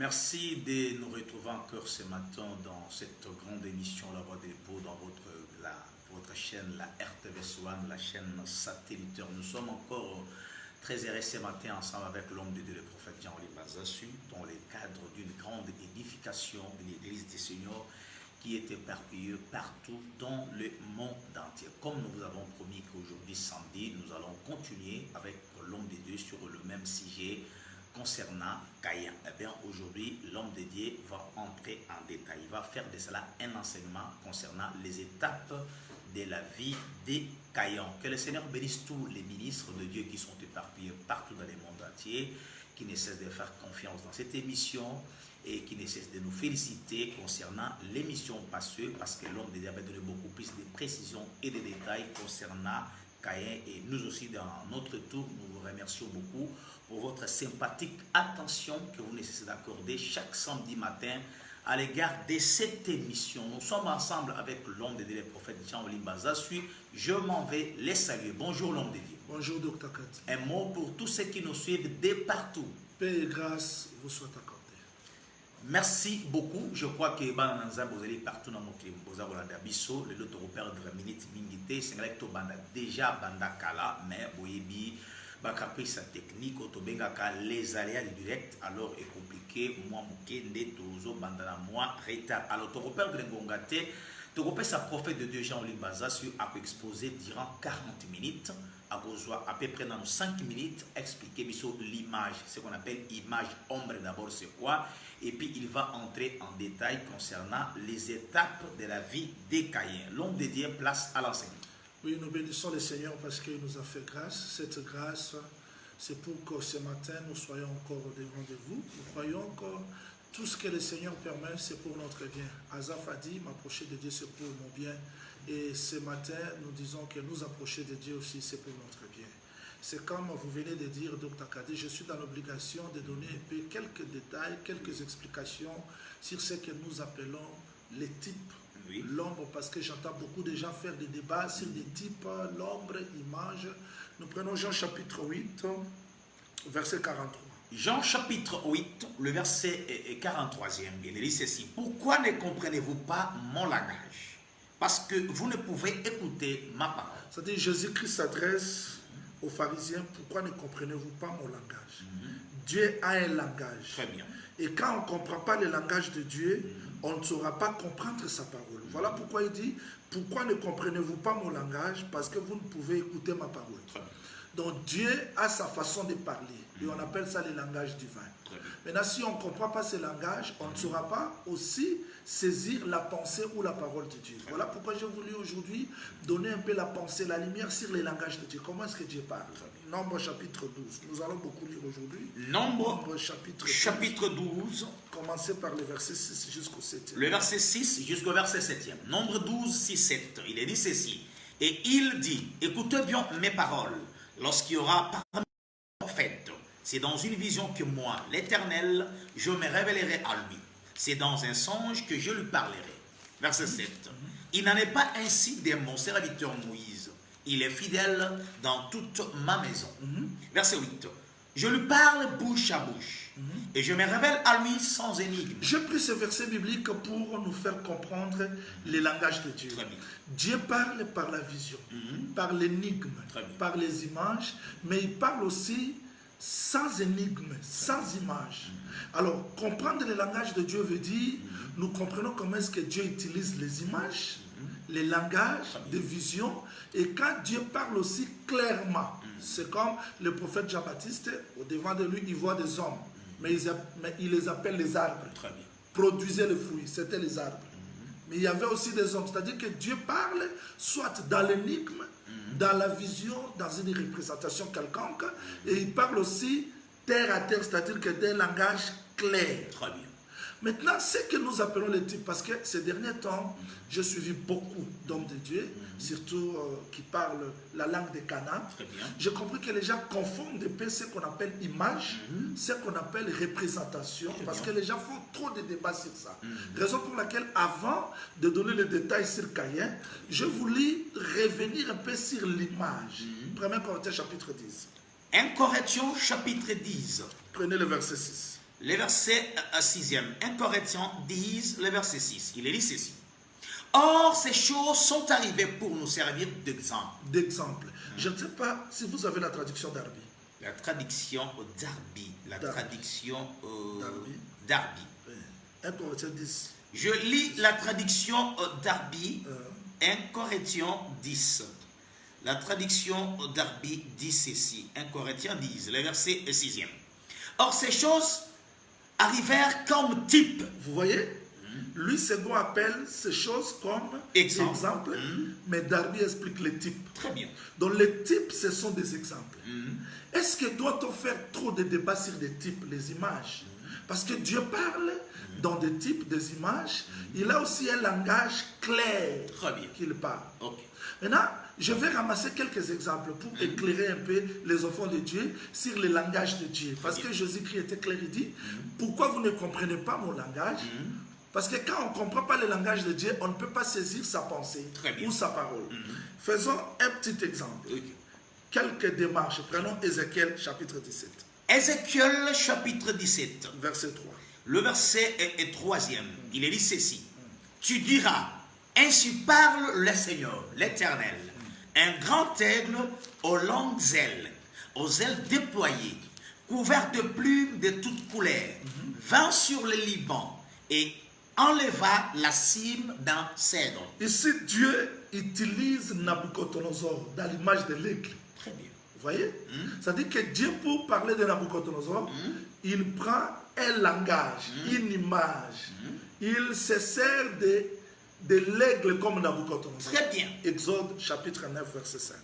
Merci de nous retrouver encore ce matin dans cette grande émission La Voix des Beaux dans votre chaîne, la RTVS1, la chaîne satellitaire. Nous sommes encore très heureux ce matin ensemble avec l'homme de Dieu, le prophète Jean-Olivier Bazassu, dans le cadre d'une grande édification de l'Église du Seigneur qui est éparpillée partout dans le monde entier. Comme nous vous avons promis qu'aujourd'hui, samedi, nous allons continuer avec l'homme de Dieu sur le même sujet concernant Caïn. Eh bien, aujourd'hui, l'homme de Dieu va entrer en détail. Il va faire de cela un enseignement concernant les étapes de la vie de Caïn. Que le Seigneur bénisse tous les ministres de Dieu qui sont éparpillés partout dans le monde entier, qui ne cessent de faire confiance dans cette émission et qui ne cessent de nous féliciter concernant l'émission passée, parce que l'homme de Dieu avait donné beaucoup plus de précisions et de détails concernant Caïn. Et nous aussi, dans notre tour, nous vous remercions beaucoup pour votre sympathique attention que vous ne cessez d'accorder chaque samedi matin à l'égard de cette émission. Nous sommes ensemble avec l'homme de Dieu, le prophète Jean-Olivier Bazassu. Je m'en vais les saluer. Bonjour l'homme de Dieu. Bonjour Dr Kati. Un mot pour tous ceux qui nous suivent de partout. Paix et grâce vous soient accordées. Merci beaucoup. Je crois que vous allez partout dans mon clip. Vous avez l'abisso, le lot repère de la minute mingité, c'est vrai que déjà banda kala, mais boyebi. Sa technique, les aléas du direct, alors est compliqué. Moi, bandana moi, retard. Alors, tu repères de Ngongate, tu repères sa prophète de Dieu Jean-Olivier Bazassu a exposé durant 40 minutes, à peu près dans 5 minutes, expliquer l'image, ce qu'on appelle image ombre d'abord, c'est quoi, et puis il va entrer en détail concernant les étapes de la vie des Caïns. L'homme de Dieu place à l'enseignement. Oui, nous bénissons le Seigneur parce qu'il nous a fait grâce. Cette grâce, c'est pour que ce matin, nous soyons encore au devant de vous. Nous croyons encore tout ce que le Seigneur permet, c'est pour notre bien. Azaf a dit, m'approcher de Dieu, c'est pour mon bien. Et ce matin, nous disons que nous approcher de Dieu aussi, c'est pour notre bien. C'est comme vous venez de dire, Dr Kadi, je suis dans l'obligation de donner un peu quelques détails, quelques explications sur ce que nous appelons les types. Oui. L'ombre, parce que j'entends beaucoup de gens faire des débats sur des types, l'ombre, image. Nous prenons Jean chapitre 8, verset 43. Jean chapitre 8, le verset 43e, il dit ceci. Pourquoi ne comprenez-vous pas mon langage? Parce que vous ne pouvez écouter ma parole. C'est-à-dire Jésus-Christ s'adresse aux pharisiens. Pourquoi ne comprenez-vous pas mon langage? Dieu a un langage. Très bien. Et quand on ne comprend pas le langage de Dieu, on ne saura pas comprendre sa parole. Voilà pourquoi il dit, pourquoi ne comprenez-vous pas mon langage? Parce que vous ne pouvez écouter ma parole. Donc Dieu a sa façon de parler. Et on appelle ça le langage divin. Maintenant, si on ne comprend pas ce langage, on ne saura pas aussi saisir la pensée ou la parole de Dieu. Voilà pourquoi j'ai voulu aujourd'hui donner un peu la pensée, la lumière sur le langage de Dieu. Comment est-ce que Dieu parle? Nombre chapitre 12. Nous allons beaucoup lire aujourd'hui. Nombre chapitre 12. Commencez par le verset 6 jusqu'au 7e. Le verset 6 jusqu'au verset 7e. Nombre 12, 6, 7. Il est dit ceci. Et il dit, écoutez bien mes paroles. Lorsqu'il y aura parmi les prophètes, c'est dans une vision que moi, l'Éternel, je me révélerai à lui. C'est dans un songe que je lui parlerai. Verset 7. Il n'en est pas ainsi de mon serviteur Moïse. Il est fidèle dans toute ma maison. Verset 8. Je lui parle bouche à bouche. Et je me révèle à lui sans énigme. J'ai pris ce verset biblique pour nous faire comprendre le langage de Dieu. Dieu parle par la vision, par l'énigme, par les images, mais il parle aussi sans énigme, sans image. Alors, comprendre le langage de Dieu veut dire, nous comprenons comment est-ce que Dieu utilise les images, les langages, des visions, et quand Dieu parle aussi clairement, c'est comme le prophète Jean-Baptiste, au devant de lui, il voit des hommes, mais il les appelle les arbres. Produisaient le fruit, c'était les arbres. Mais il y avait aussi des hommes, c'est-à-dire que Dieu parle soit dans l'énigme, dans la vision, dans une représentation quelconque, et il parle aussi terre à terre, c'est-à-dire que d'un langage clair. Très bien. Maintenant, ce que nous appelons les types, parce que ces derniers temps, j'ai suivi beaucoup d'hommes de Dieu, surtout qui parlent la langue des Canaan. J'ai compris que les gens confondent un peu ce qu'on appelle image, ce qu'on appelle représentation, parce que les gens font trop de débats sur ça. Raison pour laquelle, avant de donner les détails sur Caïn, je voulais revenir un peu sur l'image. 1 Corinthiens chapitre 10. 1 Corinthiens chapitre 10. Prenez le verset 6. Le verset 6e, 1 Corinthiens 10, le verset 6, il est dit ceci. Or, ces choses sont arrivées pour nous servir d'exemple. D'exemple. Je ne sais pas si vous avez la traduction d'Arby. La traduction d'Arby. La traduction d'Arby. 1 Corinthiens 10. Je lis la traduction d'Arby, 1 Corinthiens 10. La traduction d'Arby dit ceci, 1 Corinthiens 10, le verset 6e. Or, ces choses arrivèrent comme type. Vous voyez? Lui, Second appelle ces choses comme exemple, mais Darby explique les types. Très bien. Donc les types, ce sont des exemples. Est-ce que doit-on faire trop de débats sur des types, les images? Parce que Dieu parle dans des types, des images. Il a aussi un langage clair qu'il parle. Okay. Maintenant, je vais ramasser quelques exemples pour éclairer un peu les enfants de Dieu sur le langage de Dieu. Parce que Jésus-Christ était clair, il dit, pourquoi vous ne comprenez pas mon langage? Parce que quand on ne comprend pas le langage de Dieu, on ne peut pas saisir sa pensée ou sa parole. Faisons un petit exemple. Quelques démarches. Prenons Ézéchiel chapitre 17. Ézéchiel chapitre 17. Verset 3. Le verset est 3e. Il est dit ceci. Tu diras, ainsi parle le Seigneur, l'Éternel, un grand aigle aux longues ailes, aux ailes déployées, couvert de plumes de toutes couleurs, vint sur le Liban et enleva la cime d'un cèdre. Ici, Dieu utilise Nabucodonosor dans l'image de l'aigle. Très bien. Vous voyez? C'est-à-dire que Dieu, pour parler de Nabucodonosor, il prend un langage, une image. Il se sert de l'aigle comme Nabucodonosor. Très bien. Exode chapitre 9, verset 5.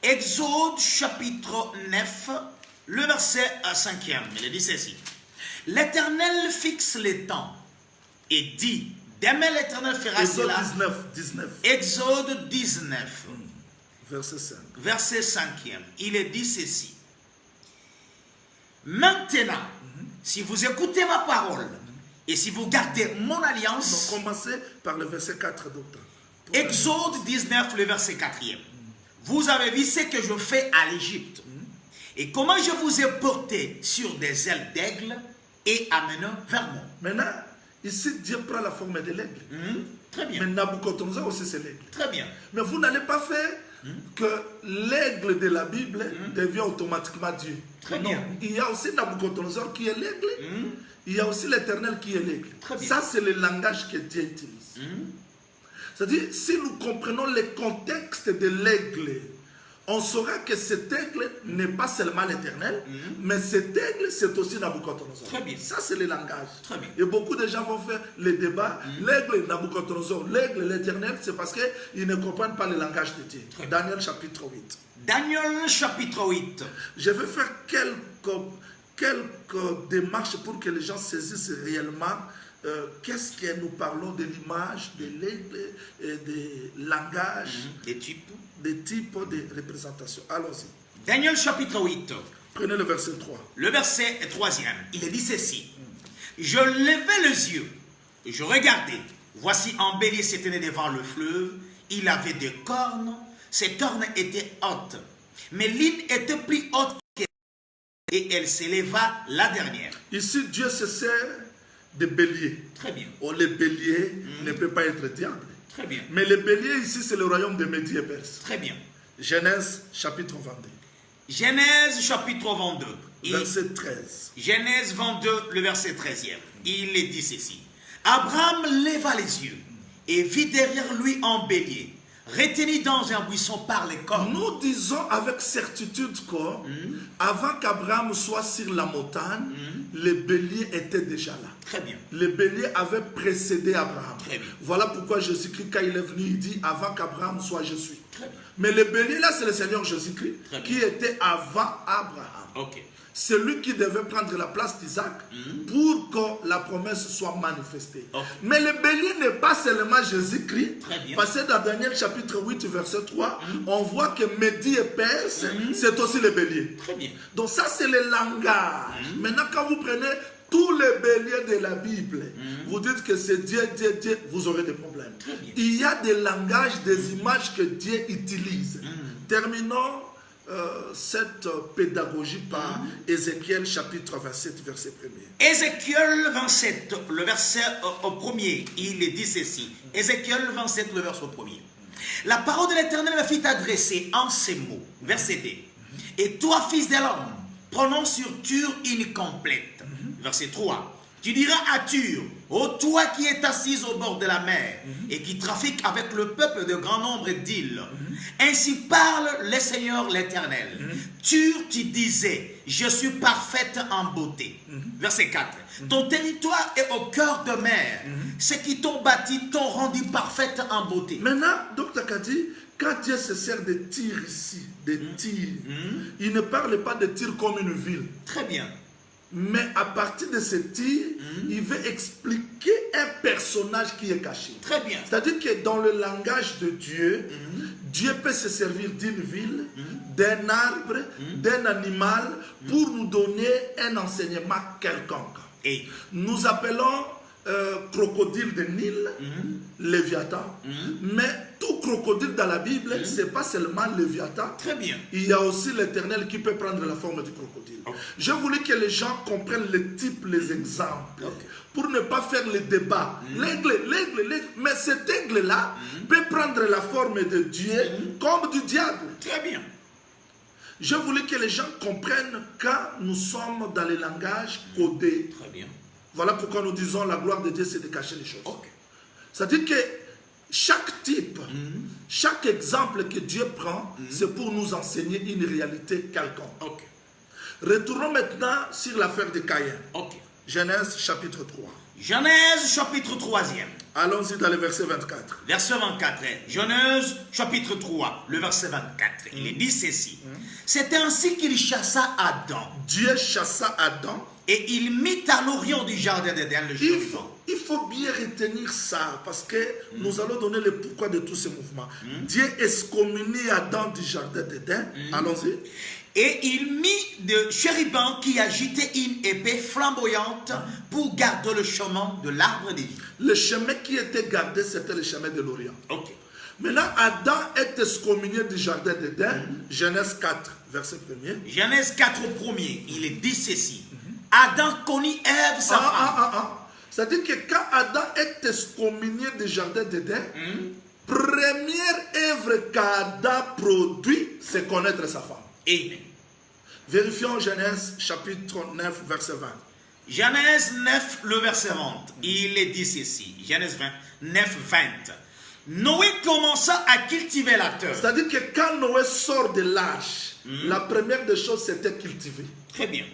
Exode chapitre 9, le verset 5e. Il dit ceci. L'Éternel fixe les temps et dit, demain l'Éternel fera cela. Exode 19. Exode 19. Verset 5. Verset 5e. Il est dit ceci. Maintenant, si vous écoutez ma parole et si vous gardez mon alliance. Donc, commencez par le verset 4 docteur. Exode 19, le verset 4e. Vous avez vu ce que je fais à l'Égypte. Et comment je vous ai porté sur des ailes d'aigle et amené vers moi. Maintenant, ici, Dieu prend la forme de l'aigle. Très bien. Mais Nabucodonosor aussi, c'est l'aigle. Très bien. Mais vous n'allez pas faire que l'aigle de la Bible devient automatiquement Dieu. Très non. bien. Il y a aussi Nabucodonosor qui est l'aigle. Il y a aussi l'Éternel qui est l'aigle. Ça, c'est le langage que Dieu utilise. C'est-à-dire, si nous comprenons le contexte de l'aigle, on saura que cet aigle n'est pas seulement l'Éternel, mais cet aigle, c'est aussi Nabucodonosor. Très bien. Ça, c'est le langage. Très bien. Et beaucoup de gens vont faire le débat. L'aigle, Nabucodonosor, l'aigle, l'Éternel, c'est parce qu'ils ne comprennent pas le langage de Dieu. Daniel chapitre 8. Daniel chapitre 8. Je vais faire quelques démarches pour que les gens saisissent réellement qu'est-ce que nous parlons de l'image, de l'aigle, et des langages, des types de représentation. Allons-y. Daniel chapitre 8. Prenez le verset 3. Le verset 3e. Il est dit ceci. Je levai les yeux, je regardais. Voici un bélier s'étendait devant le fleuve. Il avait des cornes. Ses cornes étaient hautes. Mais l'une était plus haute qu'elle. Et elle s'éleva la dernière. Ici, Dieu se sert de béliers. Très bien. Oh, le bélier ne peut pas être diable. Très bien. Mais le bélier ici, c'est le royaume de Médie et Perse. Très bien. Genèse chapitre 22. Genèse chapitre 22. Verset 13. Genèse 22, le verset 13e. Il est dit ceci. Abraham leva les yeux et vit derrière lui un bélier, retenu dans un buisson par les cornes. Nous disons avec certitude qu'avant qu'Abraham soit sur la montagne, le bélier était déjà là. Très bien. Le bélier avait précédé Abraham. Très bien. Voilà pourquoi Jésus-Christ, quand il est venu, il dit avant qu'Abraham soit, je suis. Très bien. Mais le bélier là, c'est le Seigneur Jésus-Christ qui était avant Abraham. Ok. C'est lui qui devait prendre la place d'Isaac pour que la promesse soit manifestée. Okay. Mais le bélier n'est pas seulement Jésus-Christ. Parce que dans Daniel chapitre 8, verset 3, on voit que Médie et Perse, c'est aussi le bélier. Très bien. Donc ça, c'est le langage. Maintenant, quand vous prenez tous les béliers de la Bible, vous dites que c'est Dieu, Dieu, Dieu, vous aurez des problèmes. Il y a des langages, des images que Dieu utilise. Terminons cette pédagogie par Ézéchiel chapitre 27, verset 1er. Ézéchiel 27, le verset au premier, il est dit ceci. Ézéchiel 27, le verset au premier. La parole de l'Éternel me fit adresser en ces mots, verset 2. Et toi, fils de l'homme, prononce sur Tur une complète. Verset 3. Tu diras à Tur, ô toi qui es assise au bord de la mer et qui trafique avec le peuple de grand nombre d'îles. Ainsi parle le Seigneur l'Éternel. Tur, tu disais, je suis parfaite en beauté. Verset 4. Ton territoire est au cœur de mer. Ceux qui t'ont bâti t'ont rendu parfaite en beauté. Maintenant, Dr Kadi, quand Dieu se sert de Tyr ici, de Tyr, il ne parle pas de Tyr comme une ville. Très bien. Mais à partir de ce Tyr, il veut expliquer un personnage qui est caché. Très bien. C'est-à-dire que dans le langage de Dieu, Dieu peut se servir d'une ville, d'un arbre, d'un animal pour nous donner un enseignement quelconque. Et nous appelons crocodile de Nil, Léviathan. Mais tout crocodile dans la Bible, ce n'est pas seulement Léviathan. Très bien. Il y a aussi l'Éternel qui peut prendre la forme du crocodile. Je voulais que les gens comprennent les types, les exemples, pour ne pas faire le débat. L'aigle, mais cet aigle-là peut prendre la forme de Dieu comme du diable. Très bien. Je voulais que les gens comprennent quand nous sommes dans les langages codés. Très bien. Voilà pourquoi nous disons la gloire de Dieu, c'est de cacher les choses. C'est-à-dire que chaque type, chaque exemple que Dieu prend, c'est pour nous enseigner une réalité quelconque. Retournons maintenant sur l'affaire de Caïn. Genèse chapitre 3. Genèse chapitre 3e. Allons-y dans le verset 24. Verset 24. Genèse chapitre 3, le verset 24. Il est dit ceci. C'est ainsi qu'il chassa Adam. Dieu chassa Adam. Et il mit à l'orient du jardin d'Éden le jour vivant. Il faut bien retenir ça parce que nous allons donner le pourquoi de tous ces mouvements. Dieu excommunie Adam du jardin d'Éden. Allons-y. Et il mit de chérubins qui agitaient une épée flamboyante pour garder le chemin de l'arbre de vie. Le chemin qui était gardé, c'était le chemin de l'Orient. Maintenant, Adam est excommunié du jardin d'Éden. Genèse 4, verset 1er. Genèse 4 au premier, il est dit ceci. Adam connut Ève, sa femme. C'est-à-dire que quand Adam est excommunié du jardin d'Éden, première œuvre qu'Adam produit, c'est connaître sa femme. Amen. Vérifions Genèse chapitre 9, verset 20. Genèse 9, le verset 20. Il est dit ceci. Genèse 9, 20. Noé commença à cultiver la terre. C'est-à-dire que quand Noé sort de l'arche, la première des choses, c'était cultiver. Très bien.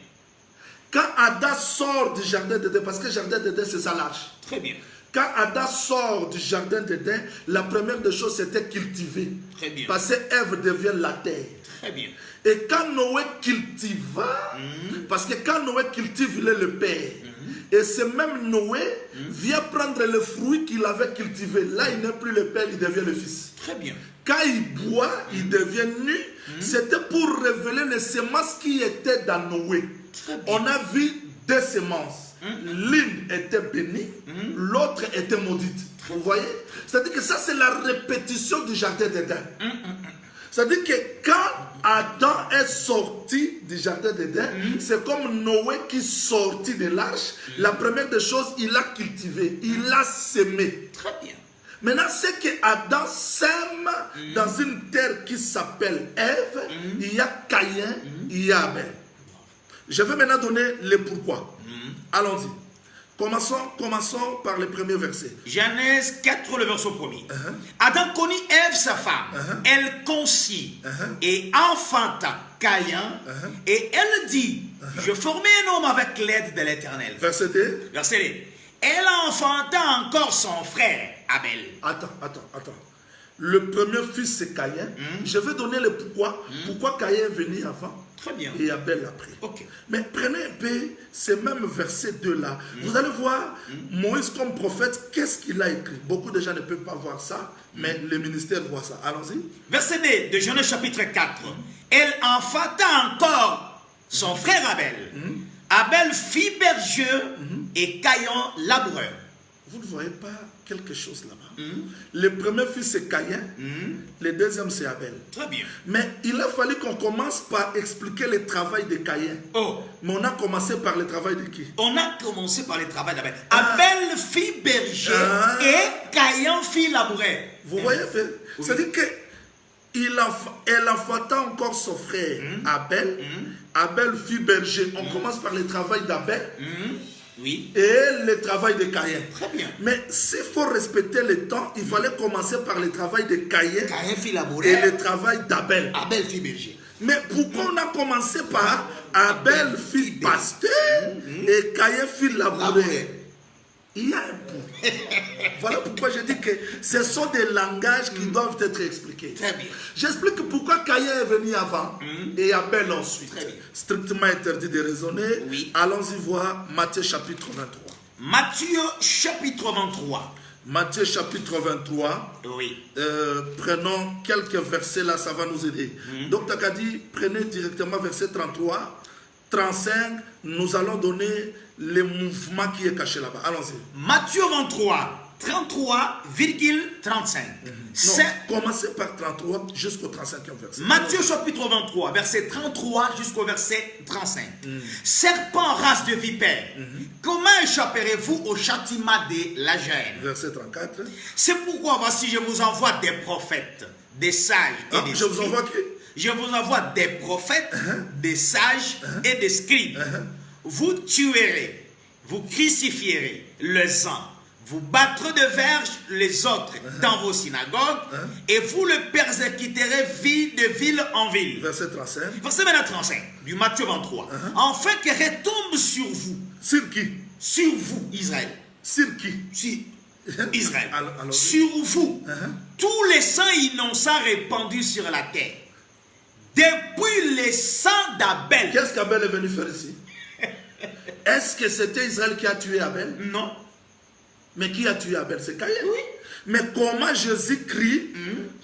Quand Adam sort du jardin d'Éden, parce que le jardin d'Éden, c'est ça l'arche. Très bien. Quand Adam sort du jardin d'Éden, la première des choses, c'était cultiver. Très bien. Parce que Ève devient la terre. Très bien. Et quand Noé cultiva, parce que quand Noé cultive, il est le père. Et ce même Noé vient prendre le fruit qu'il avait cultivé. Là, il n'est plus le père, il devient le fils. Très bien. Quand il boit, il devient nu. C'était pour révéler les semences qui étaient dans Noé. On a vu deux semences. L'une était bénie, l'autre était maudite. Vous voyez? C'est-à-dire que ça, c'est la répétition du jardin d'Éden. C'est-à-dire que quand Adam est sorti du jardin d'Éden, c'est comme Noé qui sortit de l'arche. La première des choses, il a cultivé, il a semé. Très bien. Maintenant, c'est que Adam sème dans une terre qui s'appelle Ève. Il y a Caïn, il y a Abel. Je vais maintenant donner le pourquoi. Allons-y. Commençons par le premier verset. Genèse 4, le verset 1er. Adam connut Ève, sa femme. Elle conçut et enfanta Caïn. Et elle dit, je formai un homme avec l'aide de l'Éternel. Verset 2. Verset 2. Elle enfanta encore son frère, Abel. Attends. Le premier fils, c'est Caïn. Je vais donner le pourquoi. Pourquoi Caïn est venu avant. Très bien. Et Abel après. Mais prenez un peu ces mêmes versets 2-là. Vous allez voir, Moïse comme prophète, qu'est-ce qu'il a écrit? Beaucoup de gens ne peuvent pas voir ça, mais le ministère voit ça. Allons-y. Verset 2 de Genèse chapitre 4. Elle enfanta encore son frère Abel. Abel fit berger et Caïn laboureur. Vous ne voyez pas quelque chose là-bas? Le premier fils c'est Caïn, le deuxième c'est Abel. Très bien. Mais il a fallu qu'on commence par expliquer le travail de Caïn. Oh. Mais on a commencé par le travail de qui? On a commencé par le travail d'Abel. Abel fit berger et Caïn fit labourer. Vous voyez? C'est-à-dire qu'elle enfanta encore son frère Abel. Abel fit berger. On commence par le travail d'Abel. Oui. Et le travail de Caïn. Très bien. Mais s'il faut respecter le temps, il fallait commencer par le travail de Caïn. Caïn fit labourer. Et le travail d'Abel. Abel fit berger. Mais pourquoi on a commencé par Abel fit pasteur et Caïn fit labourer? Il y a un point. Voilà pourquoi je dis que ce sont des langages qui doivent être expliqués. Très bien. J'explique pourquoi Caïn est venu avant et Abel ensuite. Très bien. Strictement interdit de raisonner. Oui. Allons-y voir Matthieu chapitre 23. Matthieu chapitre 23. Matthieu chapitre 23. Oui. Prenons quelques versets là, ça va nous aider. Donc t'as dit, prenez directement verset 33, 35. Nous allons donner le mouvement qui est caché là-bas. Allons-y. Matthieu 23, 33,35. Commencez par 33 jusqu'au 35e verset. Matthieu chapitre 23, verset 33 jusqu'au verset 35. Serpent, race de vipère, comment échapperez-vous au châtiment de la gêne? Verset 34. C'est pourquoi voici, je vous envoie des prophètes, des sages et des Je vous envoie qui? Je vous envoie des prophètes, des sages et des scribes. Vous tuerez, vous crucifierez les uns, vous battrez de verge les autres dans vos synagogues, et vous le persécuterez de ville en ville. Verset 35. Verset 35 du Matthieu 23. Enfin que retombe sur vous. Sur qui? Sur vous, Israël. Sur qui? Sur Israël. Alors, sur vous. Tous les sangs innocents répandus sur la terre. Depuis les sangs d'Abel. Qu'est-ce qu'Abel est venu faire ici? Est-ce que c'était Israël qui a tué Abel? Non. Mais qui a tué Abel? C'est Caïn. Oui. Mais comment Jésus crie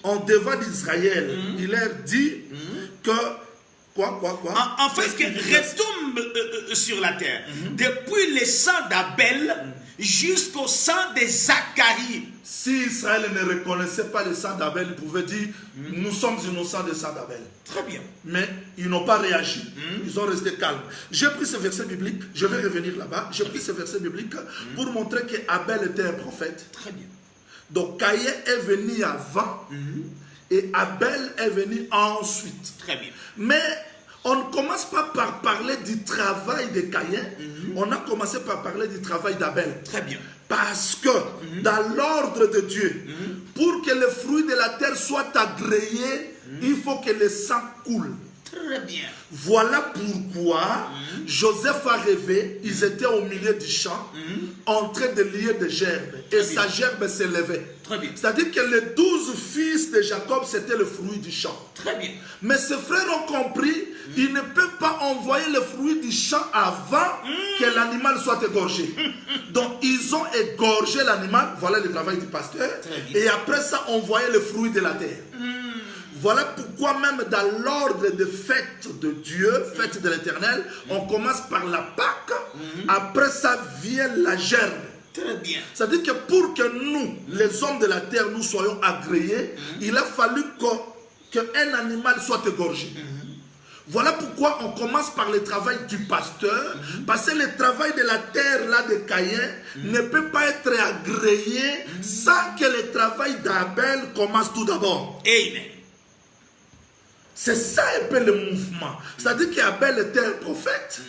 en devant d'Israël? Il leur dit que... Quoi? En fait, ce qui retombe sur la terre, depuis le sang d'Abel jusqu'au sang de Zacharie. Si Israël ne reconnaissait pas le sang d'Abel, il pouvait dire nous sommes innocents du sang d'Abel. Très bien. Mais ils n'ont pas réagi. Ils ont resté calmes. J'ai pris ce verset biblique, je vais revenir là-bas. J'ai pris ce verset biblique pour montrer qu'Abel était un prophète. Très bien. Donc Caïn est venu avant et Abel est venu ensuite. Très bien. Mais on ne commence pas par parler du travail de Caïn, on a commencé par parler du travail d'Abel. Très bien. Parce que dans l'ordre de Dieu, pour que le fruit de la terre soit agréé, il faut que le sang coule. Très bien. Voilà pourquoi Joseph a rêvé, ils étaient au milieu du champ, en train de lier des gerbes. Et sa gerbe s'élevait. Très bien. C'est-à-dire que les 12 fils de Jacob, c'était le fruit du champ. Très bien. Mais ses frères ont compris, ils ne peuvent pas envoyer le fruit du champ avant que l'animal soit égorgé. Donc ils ont égorgé l'animal, voilà le travail du pasteur, et après ça, envoyer le fruit de la terre. Voilà pourquoi même dans l'ordre des fêtes de Dieu, fêtes de l'Éternel, on commence par la Pâque, après ça vient la gerbe. Très bien. C'est-à-dire que pour que nous, les hommes de la terre, nous soyons agréés, il a fallu qu'un animal soit égorgé. Voilà pourquoi on commence par le travail du pasteur, parce que le travail de la terre là de Caïn ne peut pas être agréé sans que le travail d'Abel commence tout d'abord. Amen. C'est ça un peu le mouvement. C'est-à-dire qu'Abel était un prophète,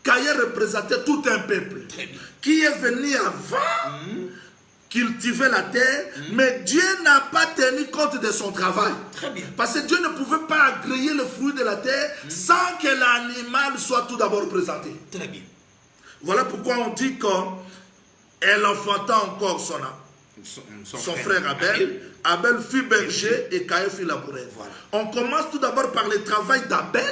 Caïn représentait tout un peuple qui est venu avant cultiver la terre, mais Dieu n'a pas tenu compte de son travail. Très bien. Parce que Dieu ne pouvait pas agréer le fruit de la terre sans que l'animal soit tout d'abord présenté. Très bien. Voilà pourquoi on dit qu'elle enfanta encore son frère Abel. Abel fut berger et Caïn fut laboureur. Voilà. On commence tout d'abord par le travail d'Abel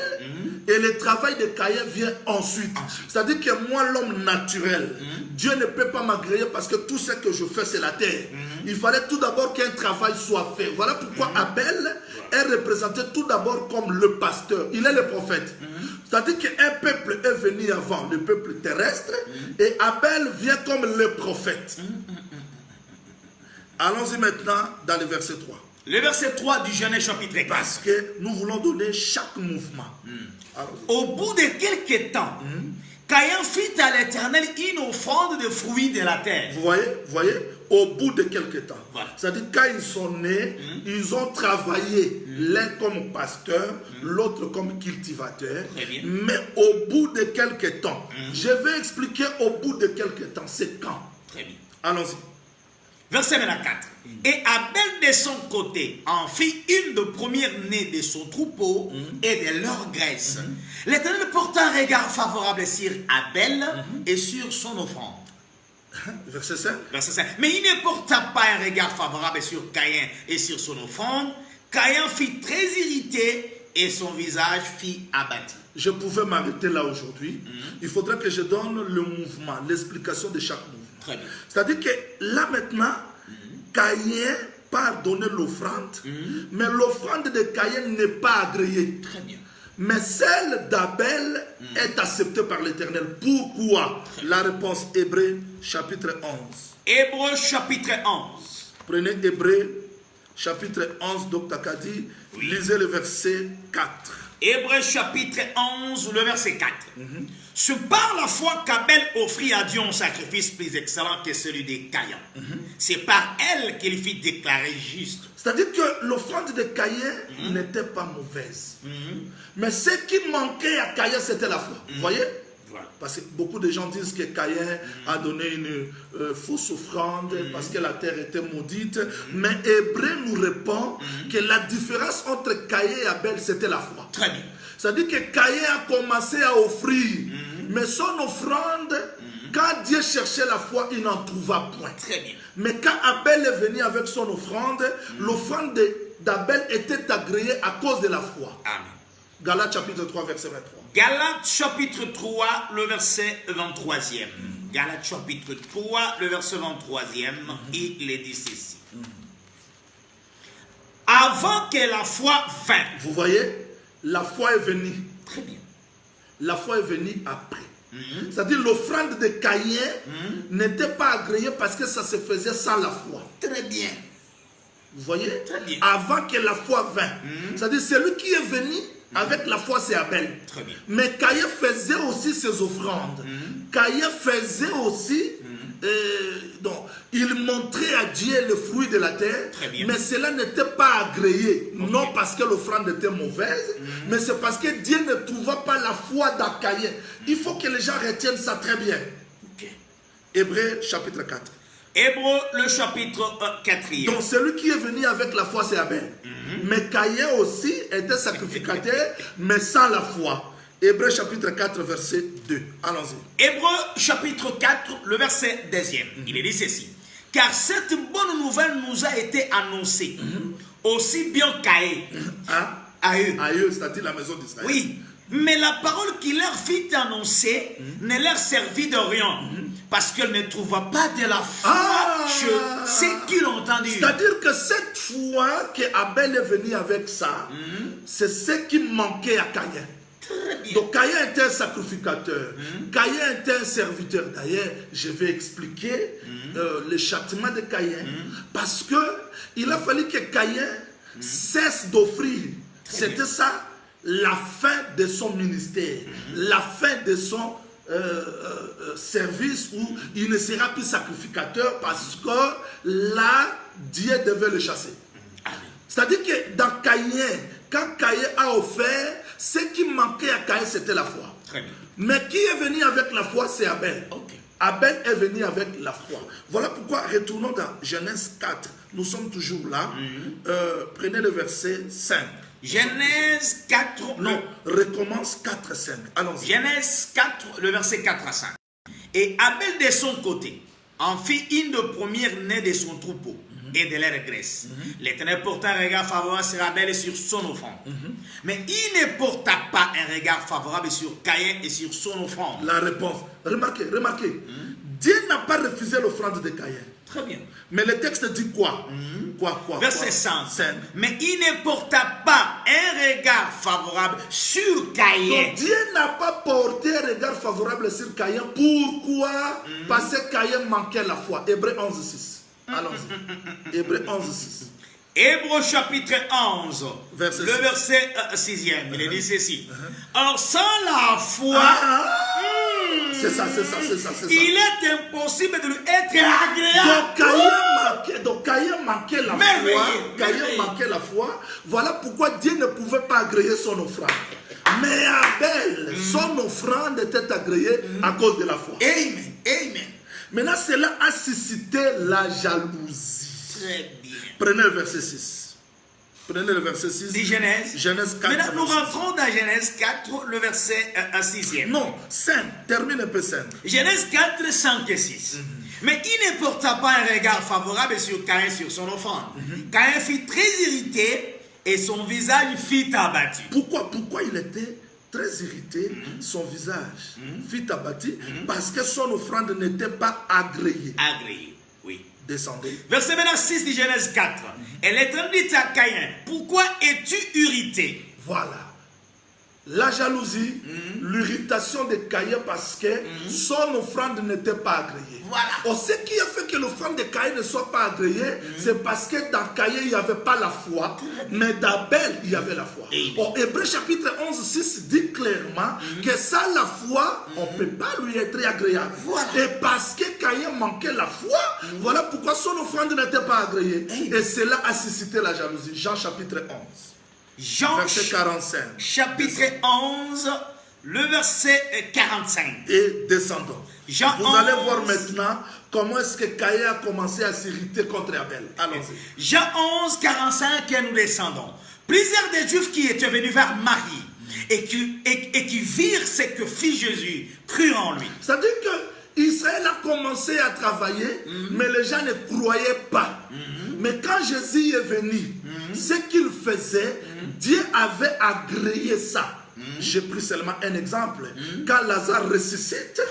et le travail de Caïn vient ensuite. C'est-à-dire que moi, l'homme naturel, Dieu ne peut pas m'agréer parce que tout ce que je fais, c'est la terre. Il fallait tout d'abord qu'un travail soit fait. Voilà pourquoi Abel est représenté tout d'abord comme le pasteur. Il est le prophète. C'est-à-dire qu'un peuple est venu avant, le peuple terrestre, et Abel vient comme le prophète. Allons-y maintenant dans le verset 3. Le verset 3 du Genèse chapitre 4. Parce que nous voulons donner chaque mouvement. Au bout de quelques temps, Caïn fit à l'Éternel une offrande de fruits de la terre. Vous voyez, au bout de quelques temps. Voilà. C'est-à-dire quand ils sont nés, ils ont travaillé, l'un comme pasteur, l'autre comme cultivateur. Mais au bout de quelques temps, je vais expliquer au bout de quelques temps, c'est quand. Très bien. Allons-y. Verset 24. Et Abel de son côté en fit une de première-née de son troupeau et de leur graisse. L'Éternel porta un regard favorable sur Abel et sur son offrande. Verset 5. Verset 5. Mais il ne porta pas un regard favorable sur Caïn et sur son offrande. Caïn fut très irrité et son visage fut abattu. Je pouvais m'arrêter là aujourd'hui. Il faudrait que je donne le mouvement, l'explication de chaque mouvement. Très bien. C'est-à-dire que là maintenant, Caïn part donner l'offrande, mais l'offrande de Caïn n'est pas agréée. Très bien. Mais celle d'Abel est acceptée par l'Éternel. Pourquoi? La réponse, Hébreux chapitre 11. Hébreux chapitre 11. Prenez Hébreux chapitre 11, Dr. Kadi, lisez le verset 4. Hébreux chapitre 11, le verset 4. C'est par la foi qu'Abel offrit à Dieu un sacrifice plus excellent que celui de Caïn. C'est par elle qu'il fit déclarer juste. C'est-à-dire que l'offrande de Caïn n'était pas mauvaise. Mais ce qui manquait à Caïn, c'était la foi. Vous voyez? Voilà. Parce que beaucoup de gens disent que Caïn a donné une fausse offrande parce que la terre était maudite. Mais Hébreu nous répond que la différence entre Caïn et Abel, c'était la foi. Très bien. C'est-à-dire que Caïn a commencé à offrir, mais son offrande, quand Dieu cherchait la foi, il n'en trouva point. Très bien. Mais quand Abel est venu avec son offrande, l'offrande d'Abel était agréée à cause de la foi. Amen. Galates chapitre 3, verset 23. Galates chapitre 3, le verset 23e. Galates chapitre 3, le verset 23e, il est dit ceci. Avant que la foi vint. Vous voyez, la foi est venue. Très bien. La foi est venue après. C'est-à-dire l'offrande de Caïn n'était pas agréée parce que ça se faisait sans la foi. Très bien. Vous voyez? Très bien. Avant que la foi vint. C'est-à-dire celui qui est venu avec la foi, c'est Abel. Très bien. Mais Caïn faisait aussi ses offrandes. Caïn faisait aussi... donc, il montrait à Dieu le fruit de la terre. Très bien. Mais cela n'était pas agréé. Non parce que l'offrande était mauvaise, mais c'est parce que Dieu ne trouva pas la foi dans Caïn. Il faut que les gens retiennent ça très bien. Okay. Hébreux chapitre 4. Hébreux, le chapitre 4. Donc celui qui est venu avec la foi, c'est Abel. Mais Caïn aussi était sacrificateur, mais sans la foi. Hébreux chapitre 4, verset 2. Allons-y. Hébreux chapitre 4, le verset 2e. Il est dit ceci. Car cette bonne nouvelle nous a été annoncée, aussi bien qu'à eux. À eux. À eux, c'est-à-dire la maison d'Israël. Oui. Mais la parole qui leur fit annoncer ne leur servit de rien. Parce qu'elle ne trouva pas de la foi chez ceux qui l'ont entendu. C'est-à-dire que cette foi qu'Abel est venu avec ça, c'est ce qui manquait à Caïn. Très bien. Donc Caïn était un sacrificateur. Caïn était un serviteur. D'ailleurs, je vais expliquer le châtiment de Caïn. Parce que il a fallu que Caïn cesse d'offrir. C'était ça, la fin de son ministère. La fin de son service où il ne sera plus sacrificateur parce que là, Dieu devait le chasser. C'est-à-dire que dans Caïn, quand Caïn a offert, ce qui manquait à Caïn, c'était la foi. Très bien. Mais qui est venu avec la foi, c'est Abel. Okay. Abel est venu avec la foi. Voilà pourquoi, retournons dans Genèse 4. Nous sommes toujours là. Prenez le verset 5. Genèse 4. Non, recommence 4, 5. Allons-y. Genèse 4, le verset 4 à 5. Et Abel de son côté en fit une de première-née de son troupeau et de leur graisse. L'Éternel porta un regard favorable sur Abel et sur son offrande. Mais il ne porta pas un regard favorable sur Caïn et sur son offrande. La réponse. Remarquez. Dieu n'a pas refusé l'offrande de Caïn. Très bien. Mais le texte dit quoi? Verset 5. Mais il ne porta pas un regard favorable sur Caïn. Donc Dieu n'a pas porté un regard favorable sur Caïn. Pourquoi? Parce que Caïn manquait la foi. Hébreux 11, 6. Allons-y. Hébreux 11, 6. Hébreux chapitre 11, verset le verset 6e, il est dit ceci. Or, sans la foi, c'est ça. il est impossible de lui être agréable. Donc Caïn manquait la foi. Caïn manquait la foi. Voilà pourquoi Dieu ne pouvait pas agréer son offrande. Mais Abel, son offrande était agréée à cause de la foi. Amen. Amen. Maintenant, cela a suscité la jalousie. Très bien. Prenez le verset 6. Prenez le verset 6. Dit Genèse. Genèse 4. Maintenant, nous rentrons dans Genèse 4, le verset 6e. Non, 5. Termine un peu 5. Genèse 4, 5 et 6. Mais il ne porta pas un regard favorable sur Caïn, sur son offrande. Caïn fut très irrité et son visage fut abattu. Pourquoi il était très irrité? Son visage fut abattu parce que son offrande n'était pas agréée. Agréé, oui. Descendez. Verset 6 de Genèse 4. Et l'Éternel dit à Caïn, pourquoi es-tu irrité? Voilà. La jalousie, l'irritation de Caïn parce que son offrande n'était pas agréée. Voilà. Ce qui a fait que l'offrande de Caïn ne soit pas agréée, c'est parce que dans Caïn, il n'y avait pas la foi, mais d'Abel, il y avait la foi. Hébreux chapitre 11, 6 dit clairement que sans la foi, on ne peut pas lui être agréable. Voilà. Et parce que Caïn manquait la foi, voilà pourquoi son offrande n'était pas agréée. Et cela a suscité la jalousie. Jean chapitre 11. Jean verset 45. Chapitre 11, le verset 45. Et descendons. Jean Vous 11, allez voir maintenant comment est-ce que Caïn a commencé à s'irriter contre Abel. Allons-y. Jean 11, 45 et nous descendons. Plusieurs des Juifs qui étaient venus vers Marie et qui virent ce que fit Jésus, crurent en lui. C'est-à-dire que Israël a commencé à travailler, mais les gens ne croyaient pas. Mais quand Jésus est venu, ce qu'il faisait, Dieu avait agréé ça. J'ai pris seulement un exemple. Quand Lazare ressuscite,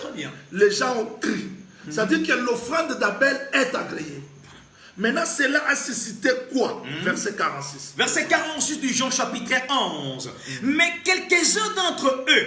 les gens ont crié. C'est-à-dire que l'offrande d'Abel est agréée. Maintenant, cela a suscité quoi? Verset 46. Verset 46 du Jean chapitre 11. Mais quelques-uns d'entre eux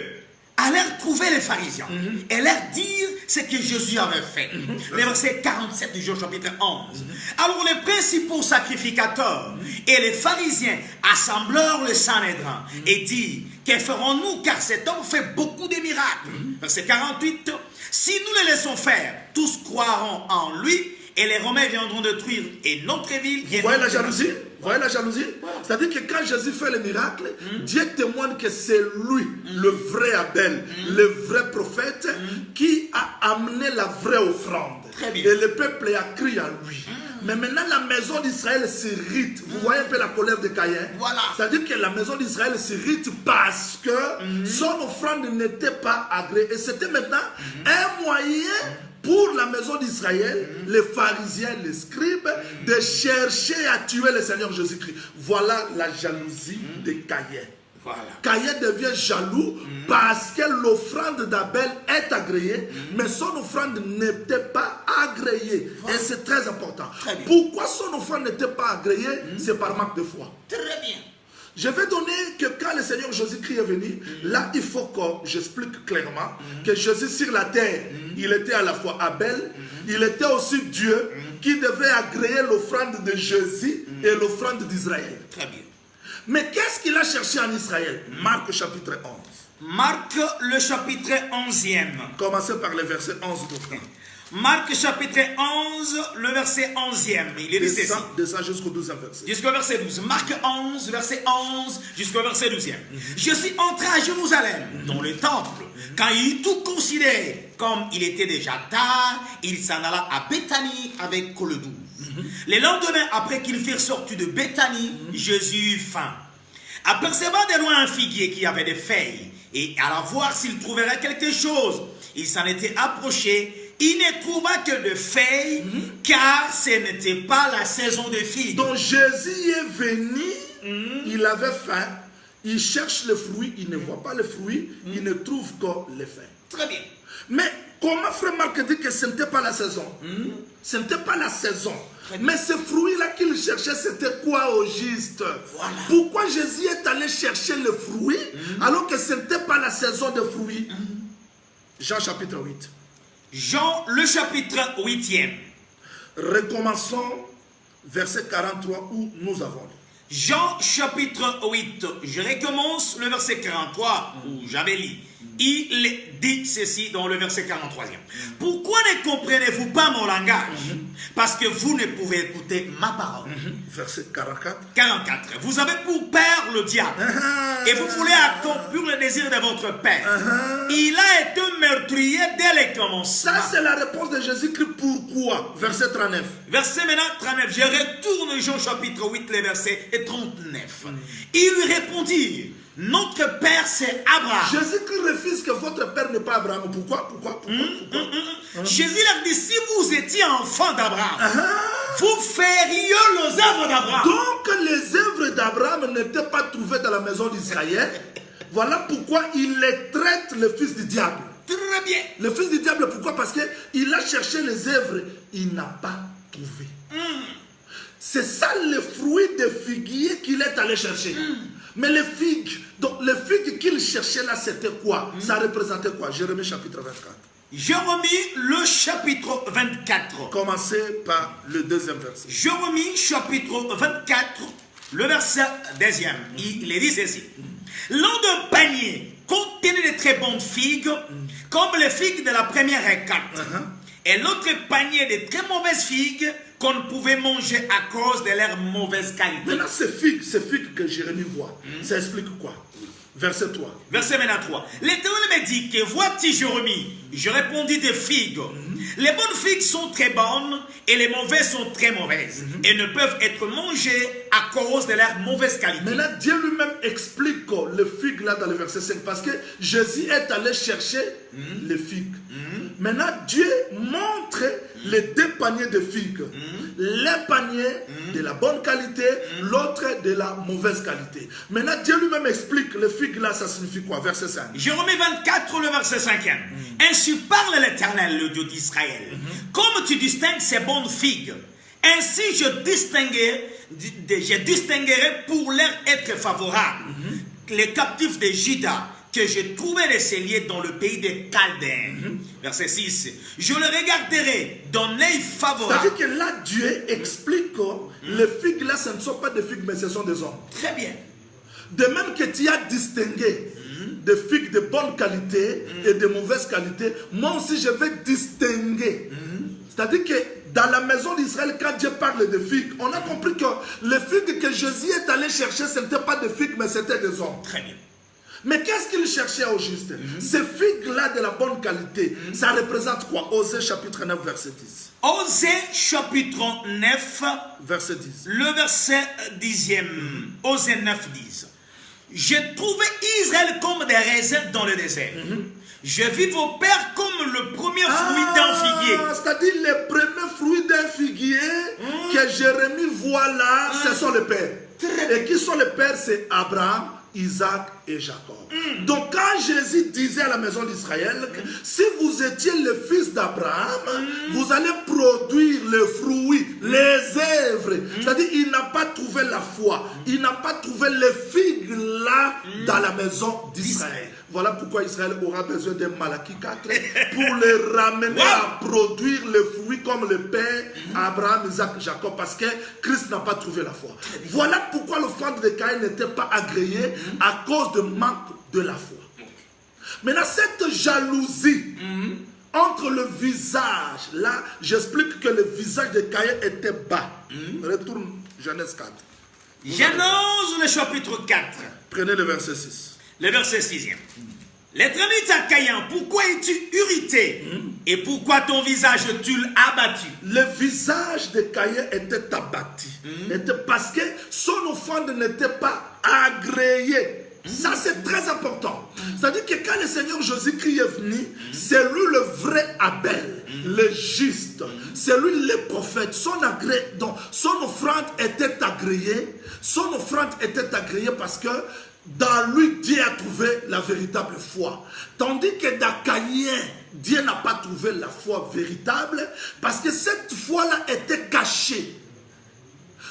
allèrent trouver les pharisiens et leur dire ce que Jésus avait fait. Le verset 47 du Jean chapitre 11. Alors les principaux sacrificateurs et les pharisiens assemblèrent le Sanhédrin et dirent, que ferons-nous car cet homme fait beaucoup de miracles. Verset 48. Si nous les laissons faire, tous croiront en lui et les Romains viendront détruire et notre ville viendra. Vous voyez la jalousie? Vous voyez la jalousie? C'est-à-dire que quand Jésus fait le miracle, Dieu témoigne que c'est lui, le vrai Abel, le vrai prophète, qui a amené la vraie offrande. Et le peuple a crié à lui. Mais maintenant, la maison d'Israël s'irrite. Vous voyez un peu la colère de Caïn? Voilà. C'est-à-dire que la maison d'Israël s'irrite parce que son offrande n'était pas agréée. Et c'était maintenant un moyen pour la maison d'Israël, les pharisiens, les scribes, de chercher à tuer le Seigneur Jésus-Christ. Voilà la jalousie de Caïn. Voilà. Caïn devient jaloux parce que l'offrande d'Abel est agréée, mais son offrande n'était pas agréée. Et c'est très important. Pourquoi son offrande n'était pas agréée? C'est par manque de foi. Très bien. Je vais donner que quand le Seigneur Jésus-Christ est venu, là il faut que j'explique clairement que Jésus sur la terre, il était à la fois Abel, il était aussi Dieu qui devait agréer l'offrande de Jésus et l'offrande d'Israël. Très bien. Mais qu'est-ce qu'il a cherché en Israël? Marc chapitre 11. Marc le chapitre 11e. Commencez par le verset 11 d'autant. Marc chapitre 11, le verset 11e. Il est dit ceci. Descend jusqu'au 12e verset. Jusqu'au verset 12. Marc 11, verset 11 jusqu'au verset 12e. Je suis entré à Jérusalem, dans le temple. Quand il eut tout considéré, comme il était déjà tard, il s'en alla à Béthanie avec le 12. Le lendemain, après qu'ils firent sortir de Béthanie, Jésus eut faim. Apercevant de loin un figuier qui avait des feuilles, et alla voir s'il trouverait quelque chose, il s'en était approché. Il ne trouva que de feuilles, car ce n'était pas la saison de figues. Donc Jésus est venu, il avait faim, il cherche le fruit, il ne voit pas le fruit, il ne trouve que les feuilles. Très bien. Mais comment frère Marc dit que ce n'était pas la saison? Ce n'était pas la saison. Mais ce fruit-là qu'il cherchait, c'était quoi au juste? Voilà. Pourquoi Jésus est allé chercher le fruit alors que ce n'était pas la saison de fruits? Jean chapitre 8. Jean le chapitre 8e. Recommençons verset 43 où nous avons lu. Jean chapitre 8, je recommence le verset 43 où j'avais lu. Il dit ceci dans le verset 43e. Pourquoi ne comprenez-vous pas mon langage? Parce que vous ne pouvez écouter ma parole. Verset 44. 44. Vous avez pour père le diable. Et vous voulez accomplir le désir de votre père. Il a été meurtrier dès le commencement. Ça, c'est la réponse de Jésus-Christ. Pourquoi? Verset 39. Verset maintenant 39. Je retourne Jean chapitre 8, le verset 39. Il lui répondit, notre père c'est Abraham. Jésus-Christ refuse que votre père n'est pas Abraham. Pourquoi? Jésus leur dit, si vous étiez enfant d'Abraham, vous feriez les œuvres d'Abraham. Donc les œuvres d'Abraham n'étaient pas trouvées dans la maison d'Israël. Voilà pourquoi il les traite le fils du diable. Très bien. Le fils du diable, pourquoi? Parce qu'il a cherché les œuvres, il n'a pas trouvé. C'est ça le fruit de figuier qu'il est allé chercher. Mais les figues, donc les figues qu'il cherchait là, c'était quoi? Ça représentait quoi? Jérémie chapitre 24. Jérémie le chapitre 24. Commencez par le deuxième verset. Jérémie chapitre 24, le verset 2e. Il dit ceci. L'un de panier contenait de très bonnes figues, comme les figues de la première récolte. Et l'autre panier de très mauvaises figues qu'on pouvait manger à cause de leur mauvaise qualité. Maintenant, ces figues que Jérémie voit, ça explique quoi? Verset 3. Verset 3. L'Éternel me dit que vois-tu Jérémie? Je répondis des figues. Les bonnes figues sont très bonnes et les mauvaises sont très mauvaises. Et ne peuvent être mangées à cause de leur mauvaise qualité. Maintenant, Dieu lui-même explique les figues là dans le verset 5 parce que Jésus est allé chercher les figues. Maintenant, Dieu montre les deux paniers de figues. Les paniers de la bonne qualité, l'autre de la mauvaise qualité. Maintenant, Dieu lui-même explique les figues là, ça signifie quoi? Verset 5. Jérémie 24, le verset 5e. Ainsi parle l'Éternel, le Dieu d'Israël. Comme tu distingues ces bonnes figues, ainsi je distinguerai pour leur être favorable les captifs de Juda que j'ai trouvé les celliers dans le pays des Chaldéens. Verset 6. Je le regarderai d'un œil favorable. C'est-à-dire que là, Dieu explique que les figues là, ce ne sont pas des figues, mais ce sont des hommes. Très bien. De même que tu as distingué des figues de bonne qualité et de mauvaise qualité, moi aussi je vais distinguer. C'est-à-dire que dans la maison d'Israël, quand Dieu parle de figues, on a compris que les figues que Jésus est allé chercher, ce n'étaient pas des figues, mais c'était des hommes. Très bien. Mais qu'est-ce qu'il cherchait au juste? Ces figues-là de la bonne qualité, ça représente quoi? Osée chapitre 9, verset 10. Osée chapitre 9, verset 10. Le verset 10e. Osée 9, 10. J'ai trouvé Israël comme des raisins dans le désert. Je vis vos pères comme le premier fruit d'un figuier. C'est-à-dire les premiers fruits d'un figuier que Jérémie voit là, ce sont les pères. Et qui sont les pères? C'est Abraham, Isaac et Jacob. Donc quand Jésus disait à la maison d'Israël, si vous étiez le fils d'Abraham, vous allez produire les fruits, les œuvres. C'est-à-dire il n'a pas trouvé la foi, il n'a pas trouvé les figues là dans la maison d'Israël. Voilà pourquoi Israël aura besoin de Malachie 4 pour les ramener à produire les fruits comme le père Abraham, Isaac, Jacob, parce que Christ n'a pas trouvé la foi. Voilà pourquoi l'offrande de Caïn n'était pas agréée à cause de manque de la foi. Maintenant, cette jalousie entre le visage, là, j'explique que le visage de Caïn était bas. Retourne Genèse 4. Genèse, le chapitre 4. Prenez le verset 6. Le verset 6e. L'Éternel dit à Caïn, pourquoi es-tu irrité et pourquoi ton visage est-il abattu? Le visage de Caïn était abattu. Parce que son offrande n'était pas agréée. Ça, c'est très important. C'est-à-dire que quand le Seigneur Jésus-Christ est venu, c'est lui le vrai Abel, le juste. C'est lui le prophète. Son offrande était agréée. Son offrande était agréée parce que dans lui, Dieu a trouvé la véritable foi. Tandis que dans Caïn, Dieu n'a pas trouvé la foi véritable parce que cette foi-là était cachée.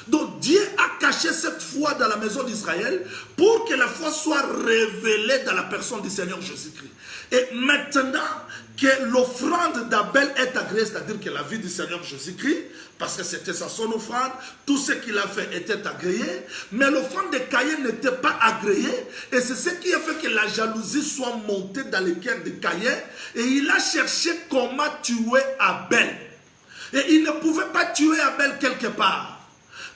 Donc Dieu a caché cette foi dans la maison d'Israël pour que la foi soit révélée dans la personne du Seigneur Jésus-Christ. Et maintenant que l'offrande d'Abel est agréée, c'est-à-dire que la vie du Seigneur Jésus-Christ, parce que c'était son offrande, tout ce qu'il a fait était agréé, mais l'offrande de Caïn n'était pas agréée, et c'est ce qui a fait que la jalousie soit montée dans le cœur de Caïn, et il a cherché comment tuer Abel. Et il ne pouvait pas tuer Abel quelque part.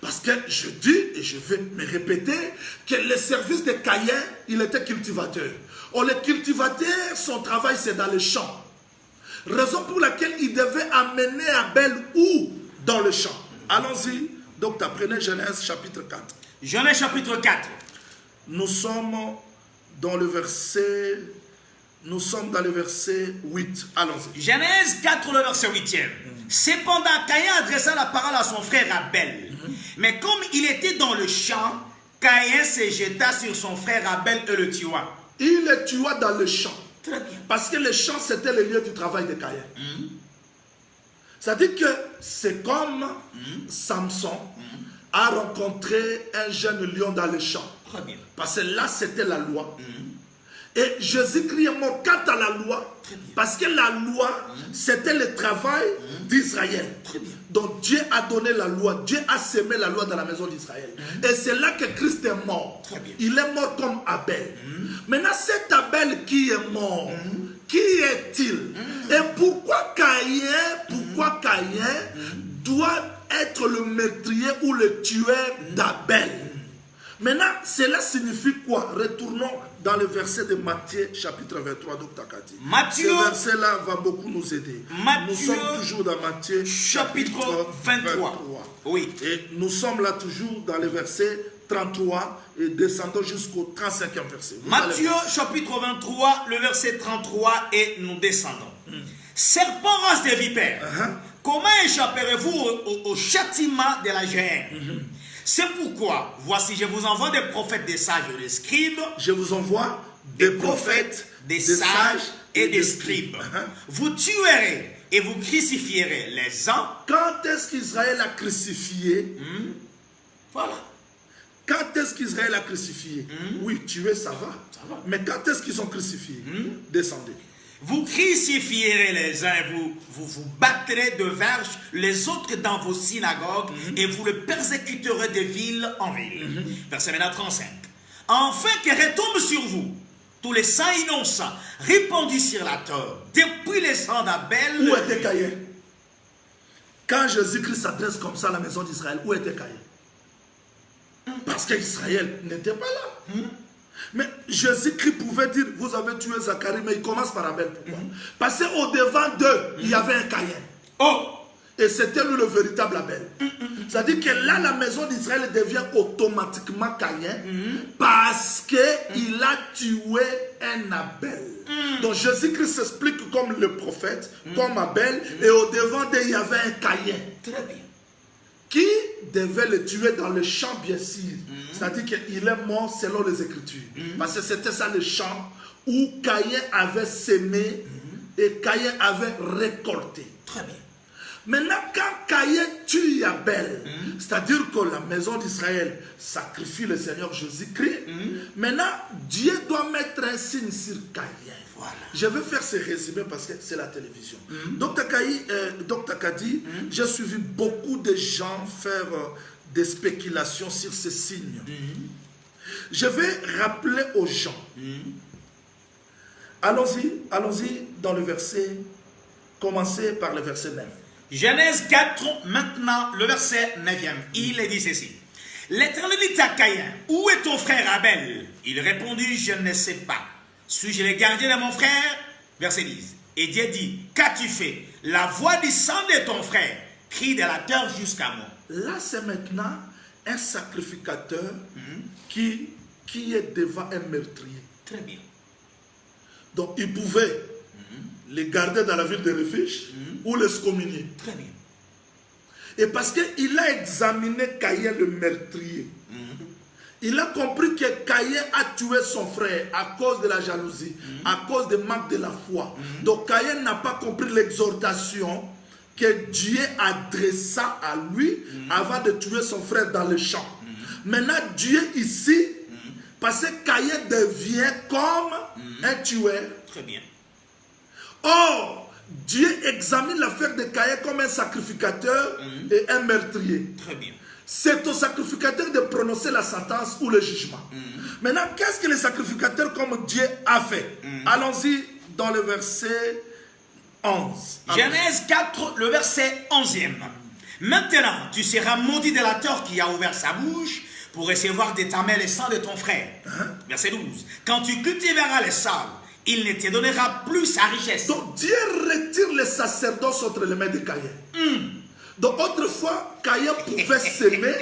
Parce que je dis, et je vais me répéter, que le service de Caïn, il était cultivateur. Or, le cultivateur, son travail, c'est dans le champ. Raison pour laquelle il devait amener Abel où? Dans le champ. Allons-y. Donc, apprenez Genèse chapitre 4. Genèse chapitre 4. Nous sommes dans le verset 8. Allons-y. Genèse 4, le verset 8e. Cependant, Caïn adressa la parole à son frère Abel. Mais comme il était dans le champ, Caïn se jeta sur son frère Abel et le tua. Il le tua dans le champ. Très bien. Parce que le champ, c'était le lieu du travail de Caïn. C'est-à-dire que c'est comme Samson a rencontré un jeune lion dans le champ. Très bien. Parce que là, c'était la loi. Et Jésus-Christ est mort quant à la loi, parce que la loi, c'était le travail d'Israël. Donc Dieu a donné la loi, Dieu a semé la loi dans la maison d'Israël. Et c'est là que Christ est mort. Il est mort comme Abel. Maintenant, cet Abel qui est mort, qui est-il? Et pourquoi Caïn doit être le meurtrier ou le tueur d'Abel? Maintenant, cela signifie quoi? Retournons dans le verset de Matthieu, chapitre 23, Dr. Kati. Matthieu, ce verset-là va beaucoup nous aider. Nous sommes toujours dans Matthieu, chapitre 23. Oui. Et nous sommes là toujours dans le verset 33 et descendons jusqu'au 35e verset. Matthieu, chapitre 23, le verset 33, et nous descendons. Serpent, race des vipères, comment échapperez-vous au châtiment de la géhenne? C'est pourquoi, voici, je vous envoie des prophètes, des sages et des scribes. Je vous envoie des prophètes, des sages et des scribes. Vous tuerez et vous crucifierez les uns. Quand est-ce qu'Israël a crucifié? Voilà. Quand est-ce qu'Israël a crucifié? Oui, tuer, ça va. Mais quand est-ce qu'ils ont crucifié? Descendez. Vous crucifierez les uns, vous battrez de verges les autres dans vos synagogues et vous le persécuterez de ville en ville. Verset 35. Enfin que retombe sur vous tous les saints innocents répandus sur la terre, depuis les sang d'Abel. Où était Caïn? Quand Jésus-Christ s'adresse comme ça à la maison d'Israël, où était Caïn? Parce qu'Israël n'était pas là. Mais Jésus-Christ pouvait dire, vous avez tué Zacharie, mais il commence par Abel. Pourquoi? Parce qu'au devant d'eux, il y avait un Caïn. Oh! Et c'était lui le véritable Abel. C'est-à-dire que là, la maison d'Israël devient automatiquement Caïn parce qu'il a tué un Abel. Donc Jésus-Christ s'explique comme le prophète, comme Abel, et au devant d'eux, il y avait un Caïn. Très bien. Qui devait le tuer dans le champ, bien sûr. C'est-à-dire qu'il est mort selon les Écritures. Parce que c'était ça le champ où Caïn avait sémé et Caïn avait récolté. Très bien. Maintenant, quand Caïn tue Abel, c'est-à-dire que la maison d'Israël sacrifie le Seigneur Jésus-Christ, maintenant, Dieu doit mettre un signe sur Caïn. Voilà. Je vais faire ce résumé parce que c'est la télévision. Dr. Kadi, j'ai suivi beaucoup de gens faire des spéculations sur ces signes. Je vais rappeler aux gens. Allons-y dans le verset, commencez par le verset 9. Genèse 4, maintenant le verset 9e. Il est dit ceci. L'Éternel dit à Caïn, où est ton frère Abel? Il répondit, je ne sais pas. Suis-je le gardien de mon frère? Verset 10. Et Dieu dit, qu'as-tu fait? La voix du sang de ton frère crie de la terre jusqu'à moi. Là, c'est maintenant un sacrificateur qui est devant un meurtrier. Très bien. Donc, il pouvait les garder dans la ville de refuge ou les excommunier. Très bien. Et parce qu'il a examiné Caïn le meurtrier, il a compris que Caïn a tué son frère à cause de la jalousie, à cause du manque de la foi. Donc Caïn n'a pas compris l'exhortation que Dieu adressa à lui avant de tuer son frère dans le champ. Maintenant, Dieu ici, parce que Caïn devient comme un tueur. Très bien. Or, Dieu examine l'affaire de Caïn comme un sacrificateur et un meurtrier. Très bien. C'est au sacrificateur de prononcer la sentence ou le jugement. Maintenant, qu'est-ce que le sacrificateur comme Dieu a fait? Allons-y dans le verset 11. Genèse 4, le verset 11e. Maintenant, tu seras maudit de la terre qui a ouvert sa bouche pour recevoir de ta main le sang de ton frère. Verset 12. Quand tu cultiveras les sables, il ne te donnera plus sa richesse. Donc Dieu retire le sacerdoce entre les mains de Caïn. Donc autrefois, Caïn pouvait s'aimer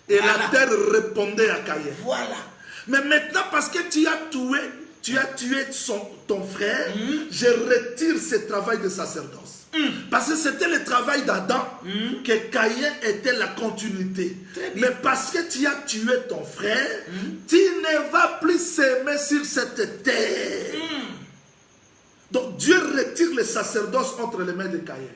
et la terre répondait à Caïn. Voilà. Mais maintenant, parce que tu as tué ton frère, je retire ce travail de sacerdoce. Parce que c'était le travail d'Adam que Caïn était la continuité. Mais parce que tu as tué ton frère, tu ne vas plus s'aimer sur cette terre. Donc Dieu retire le sacerdoce entre les mains de Caïn.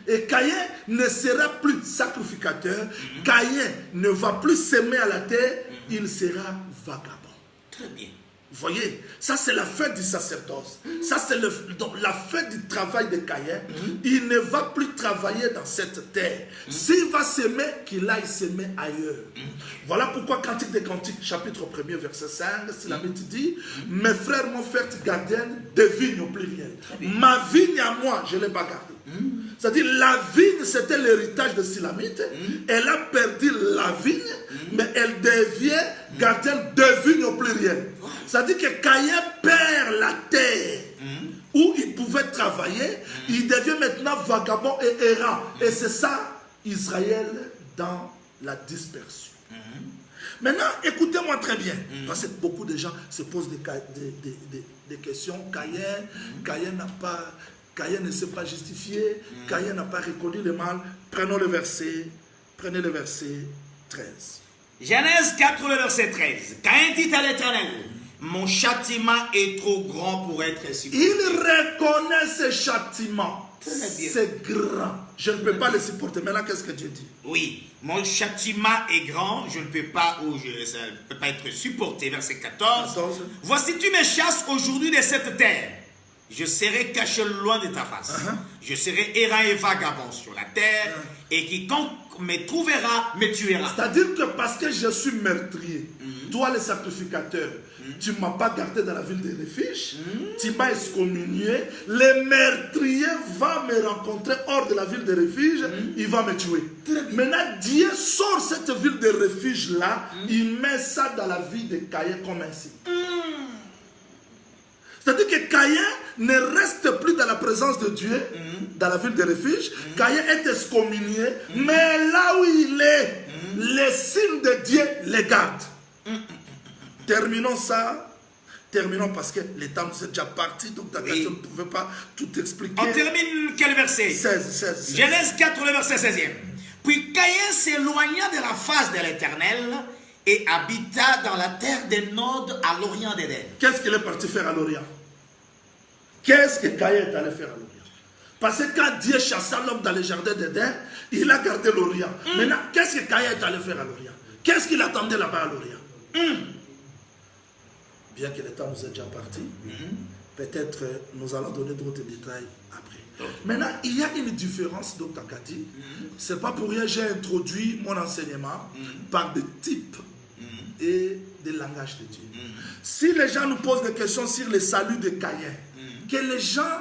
Et Caïn ne sera plus sacrificateur. Caïn ne va plus s'aimer à la terre. Il sera vagabond. Très bien. Vous voyez, ça c'est la fin du sacerdoce. Ça c'est la fin du travail de Caïn. Il ne va plus travailler dans cette terre. S'il va s'aimer, qu'il aille s'aimer ailleurs. Voilà pourquoi Cantique des Cantiques, chapitre 1er, verset 5, Silamite dit: mes frères m'ont fait gardienne de vigne au pluriel. Ma vigne à moi, je ne l'ai pas gardée. C'est-à-dire, la vigne, c'était l'héritage de Silamite. Elle a perdu la vigne, mais elle devient gardienne de vigne au pluriel. C'est-à-dire que Caïn perd la terre où il pouvait travailler. Il devient maintenant vagabond et errant. Et c'est ça, Israël, dans la dispersion. Maintenant, écoutez-moi très bien. Parce que beaucoup de gens se posent des questions. Caïn ne s'est pas justifié. Caïn n'a pas reconnu le mal. Prenez le verset 13. Genèse 4, le verset 13. Caïn dit à l'Éternel: mon châtiment est trop grand pour être supporté. Il reconnaît ce châtiment. C'est grand. Je ne peux pas le supporter. Maintenant, qu'est-ce que Dieu dit? Oui, mon châtiment est grand, je ne peux pas, ça ne peut pas être supporté. Verset 14. Voici, tu me chasses aujourd'hui de cette terre. Je serai caché loin de ta face. Je serai errant et vagabond sur la terre. Et quiconque me trouvera me tuera. C'est-à-dire que parce que je suis meurtrier, toi le sacrificateur, tu ne m'as pas gardé dans la ville de refuge, tu m'as excommunié, le meurtrier va me rencontrer hors de la ville de refuge, il va me tuer. Maintenant, Dieu sort cette ville de refuge-là, il met ça dans la vie de Caïn comme ainsi. C'est-à-dire que Caïn ne reste plus dans la présence de Dieu, dans la ville de refuge. Caïn est excommunié, mais là où il est, les signes de Dieu les gardent. Terminons ça. Terminons parce que le temps nous est déjà parti, donc ta question ne pouvait pas tout expliquer. On termine quel verset? 16. Genèse 4, le verset 16e. Puis Caïn s'éloigna de la face de l'Éternel et habita dans la terre des Nod à l'orient d'Éden. Qu'est-ce qu'il est parti faire à l'orient? Qu'est-ce que Caïn est allé faire à l'orient? Parce que quand Dieu chassa l'homme dans le jardin d'Éden, il a gardé l'orient. Maintenant, qu'est-ce que Caïn est allé faire à l'orient? Qu'est-ce qu'il attendait là-bas à l'orient? Bien que le temps nous est déjà parti, peut-être nous allons donner d'autres détails après. Maintenant, il y a une différence, Dr. Kati. C'est pas pour rien que j'ai introduit mon enseignement par des types et des langages de Dieu. Si les gens nous posent des questions sur le salut de Caïn, que les gens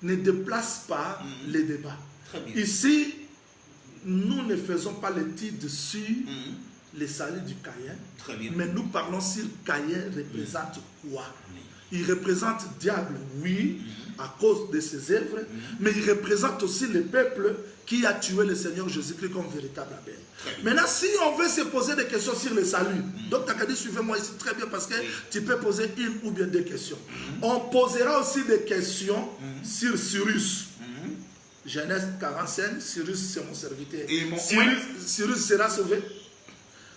ne déplacent pas les débats. Ici, nous ne faisons pas l'étude sur le salut du Caïn, mais nous parlons sur Caïn représente quoi? Il représente diable, oui, à cause de ses œuvres, mais il représente aussi le peuple qui a tué le Seigneur Jésus-Christ comme véritable Abel. Maintenant, si on veut se poser des questions sur le salut, donc tu as dit, suivez-moi ici très bien parce que tu peux poser une ou bien deux questions. On posera aussi des questions sur Cyrus. Genèse 45, Cyrus c'est mon serviteur. Cyrus sera sauvé.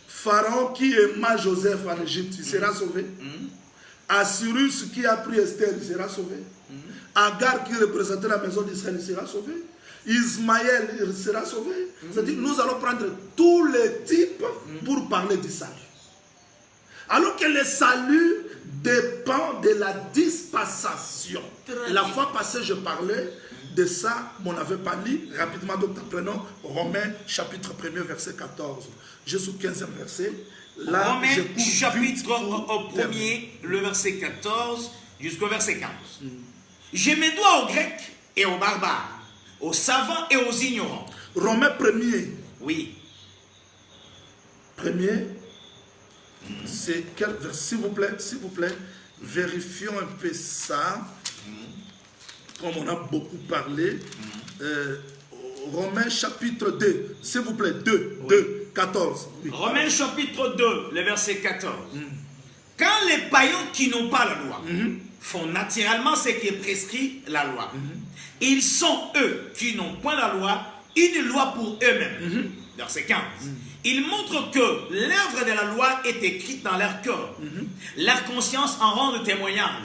Pharaon qui aima Joseph en Égypte, il sera sauvé. Assyrus qui a pris Esther, il sera sauvé. Agar qui représentait la maison d'Israël, il sera sauvé. Ismaël il sera sauvé. C'est-à-dire nous allons prendre tous les types pour parler du salut. Alors que le salut dépend de la dispensation. La fois passée, je parlais de ça, mais on n'avait pas lu rapidement. Donc, prenons Romains chapitre 1er, verset 14 jusqu'au 15e verset. Là, Romains chapitre 1er, le verset 14 jusqu'au verset 15. Je me dois aux Grecs et aux barbares, aux savants et aux ignorants. Romains 1er. Oui. Premier, c'est quel verset? S'il vous plaît, vérifions un peu ça. Comme on a beaucoup parlé. Romains chapitre 2, s'il vous plaît, 2, 14. Oui. Romains chapitre 2, le verset 14. Quand les païens qui n'ont pas la loi font naturellement ce qui est prescrit la loi, ils sont eux qui n'ont point la loi, une loi pour eux-mêmes. Verset 15. Ils montrent que l'œuvre de la loi est écrite dans leur cœur. Leur conscience en rend témoignage.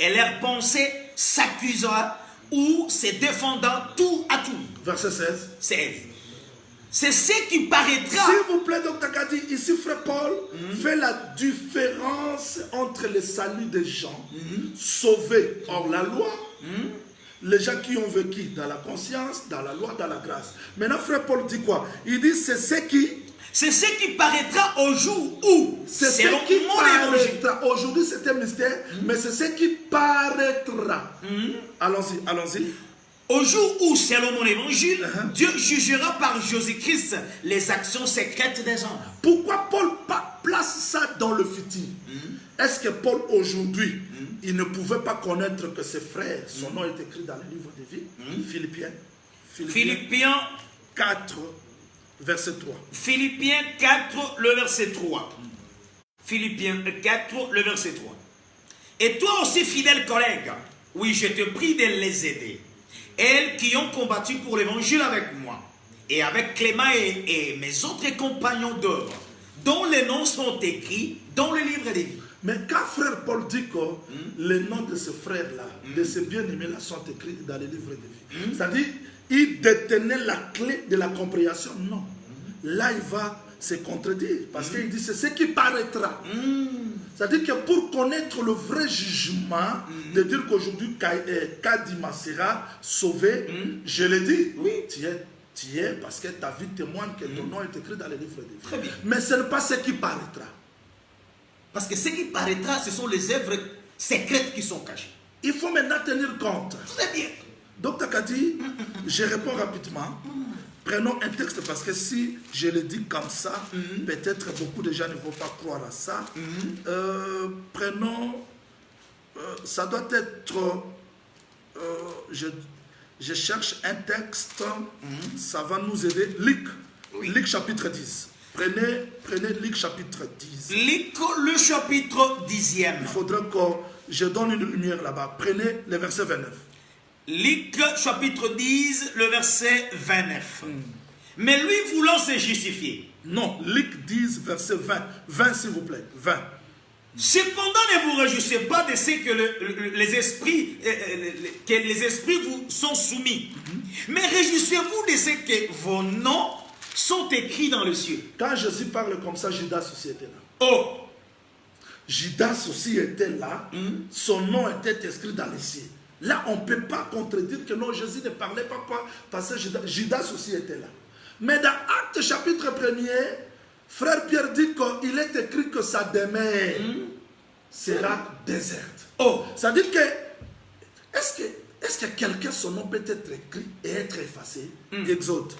Et leur pensée s'accusera ou se défendant tout à tout. Verset 16. 16. C'est ce qui paraîtra. S'il vous plaît, Dr. Kadi, ici, frère Paul fait la différence entre le salut des gens sauvés hors la loi, les gens qui ont vécu dans la conscience, dans la loi, dans la grâce. Maintenant, frère Paul dit quoi? Il dit c'est ce qui paraîtra au jour où, c'est ce qui paraîtra. Aujourd'hui, c'est un mystère, mais c'est ce qui paraîtra. Allons-y. Au jour où, selon mon évangile, Dieu jugera par Jésus-Christ les actions secrètes des hommes. Pourquoi Paul place ça dans le futur? Est-ce que Paul, aujourd'hui, il ne pouvait pas connaître que ses frères, son nom est écrit dans le livre de vie? Philippiens 4, verset 3. Philippiens 4, le verset 3. Philippiens 4, le verset 3. Et toi aussi, fidèle collègue, oui, je te prie de les aider. Elles qui ont combattu pour l'évangile avec moi, et avec Clément et mes autres compagnons d'œuvre, dont les noms sont écrits dans le livre des vies. Mais quand frère Paul dit que les noms de ces frères-là, de ces bien-aimés-là sont écrits dans le livre des vies, c'est-à-dire, il détenait la clé de la compréhension. Non. Là, il va se contredire, parce qu'il dit c'est ce qui paraîtra. C'est-à-dire que pour connaître le vrai jugement, de dire qu'aujourd'hui Kadima sera sauvé, je l'ai dit, oui, tu es parce que ta vie témoigne que ton nom est écrit dans le livre des vies. Très bien. Mais ce n'est pas ce qui paraîtra. Parce que ce qui paraîtra, ce sont les œuvres secrètes qui sont cachées. Il faut maintenant tenir compte. Très bien. Docteur Kadi, je réponds rapidement. Prenons un texte parce que si je le dis comme ça, peut-être beaucoup de gens ne vont pas croire à ça. Prenons, ça doit être, je cherche un texte, ça va nous aider. Luc chapitre 10. Prenez Luc chapitre 10. Luc le chapitre 10e. Il faudra que je donne une lumière là-bas. Prenez le verset 29. Luc chapitre 10, le verset 29. Mais lui voulant se justifier. Non, Luc 10, verset 20. 20, s'il vous plaît. 20. Cependant, ne vous réjouissez pas de ce que les esprits vous sont soumis. Mais réjouissez-vous de ce que vos noms sont écrits dans le ciel. Quand Jésus parle comme ça, Judas aussi était là. Oh! Judas aussi était là. Son nom était écrit dans le ciel. Là, on ne peut pas contredire que non, Jésus ne parlait pas parce que Judas aussi était là. Mais dans Actes chapitre 1er, frère Pierre dit qu'il est écrit que sa demeure sera déserte. Oh! Ça veut dire que, est-ce que quelqu'un, son nom peut être écrit et être effacé? Exode.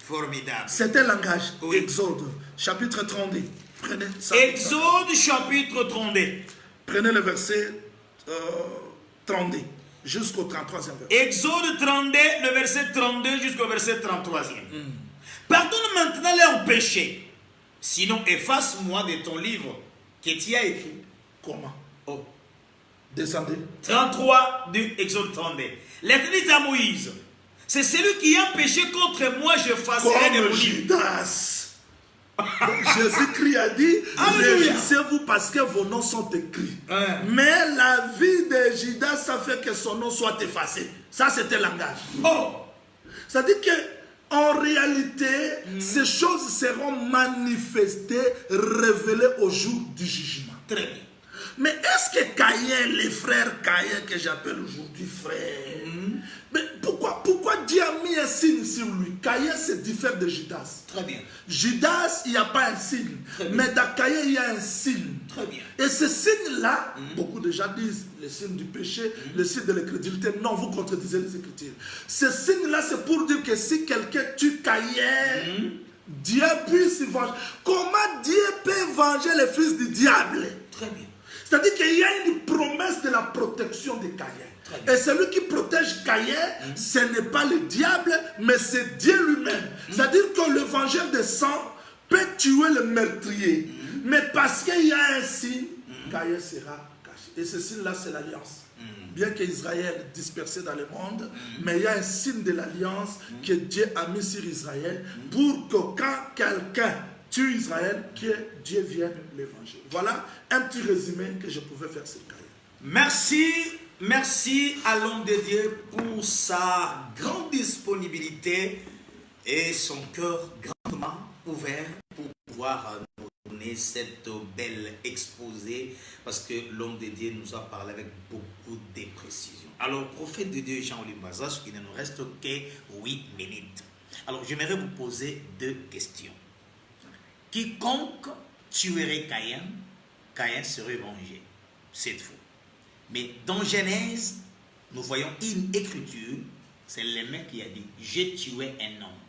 Formidable. C'est un langage. Oui. Exode, chapitre 32. Prenez ça. Exode chapitre 32. Prenez le verset 32 jusqu'au 33e verset. Exode 32, le verset 32 jusqu'au verset 33e. Pardonne maintenant leurs péchés. Sinon, efface-moi de ton livre que tu as écrit. Comment? Oh. Descendez. 33 du Exode 32. L'Éternel dit à Moïse, c'est celui qui a péché contre moi, je effacerai de mon Comme livre. Judas. Jésus-Christ a dit, réjouissez-vous parce que vos noms sont écrits. Mais la vie des Judas a fait que son nom soit effacé. Ça, c'était le langage. Oh! C'est-à-dire qu'en réalité, ces choses seront manifestées, révélées au jour du jugement. Très bien. Mais est-ce que Caïn, les frères Caïn, que j'appelle aujourd'hui frères, mais pourquoi Dieu a mis un signe sur lui? Caïn se diffère de Judas. Très bien. Judas, il n'y a pas un signe. Mais dans Caïn, il y a un signe. Très bien. Et ce signe-là, beaucoup de gens disent le signe du péché, le signe de l'incrédulité. Non, vous contredisez les Écritures. Ce signe-là, c'est pour dire que si quelqu'un tue Caïn, Dieu puisse venger. Comment Dieu peut venger les fils du diable? Très bien. C'est-à-dire qu'il y a une promesse de la protection de Caïn. Et celui qui protège Caïn, ce n'est pas le diable, mais c'est Dieu lui-même. C'est-à-dire que le vengeur de sang peut tuer le meurtrier. Mais parce qu'il y a un signe, Caïn sera caché. Et ce signe-là, c'est l'alliance. Bien qu'Israël dispersé dans le monde, mais il y a un signe de l'alliance que Dieu a mis sur Israël pour que quand quelqu'un tue Israël, que Dieu vienne les venger. Voilà un petit résumé que je pouvais faire sur Caïn. Merci à l'homme de Dieu pour sa grande disponibilité et son cœur grandement ouvert pour pouvoir nous donner cette belle exposé, parce que l'homme de Dieu nous a parlé avec beaucoup de précision. Alors, prophète de Dieu Jean-Olivier Bazas, il ne nous reste que 8 minutes. Alors, j'aimerais vous poser 2 questions. Quiconque tuerait Caïn, Caïn serait vengé. C'est faux. Mais dans Genèse, nous voyons une écriture, c'est le mec qui a dit « j'ai tué un homme ».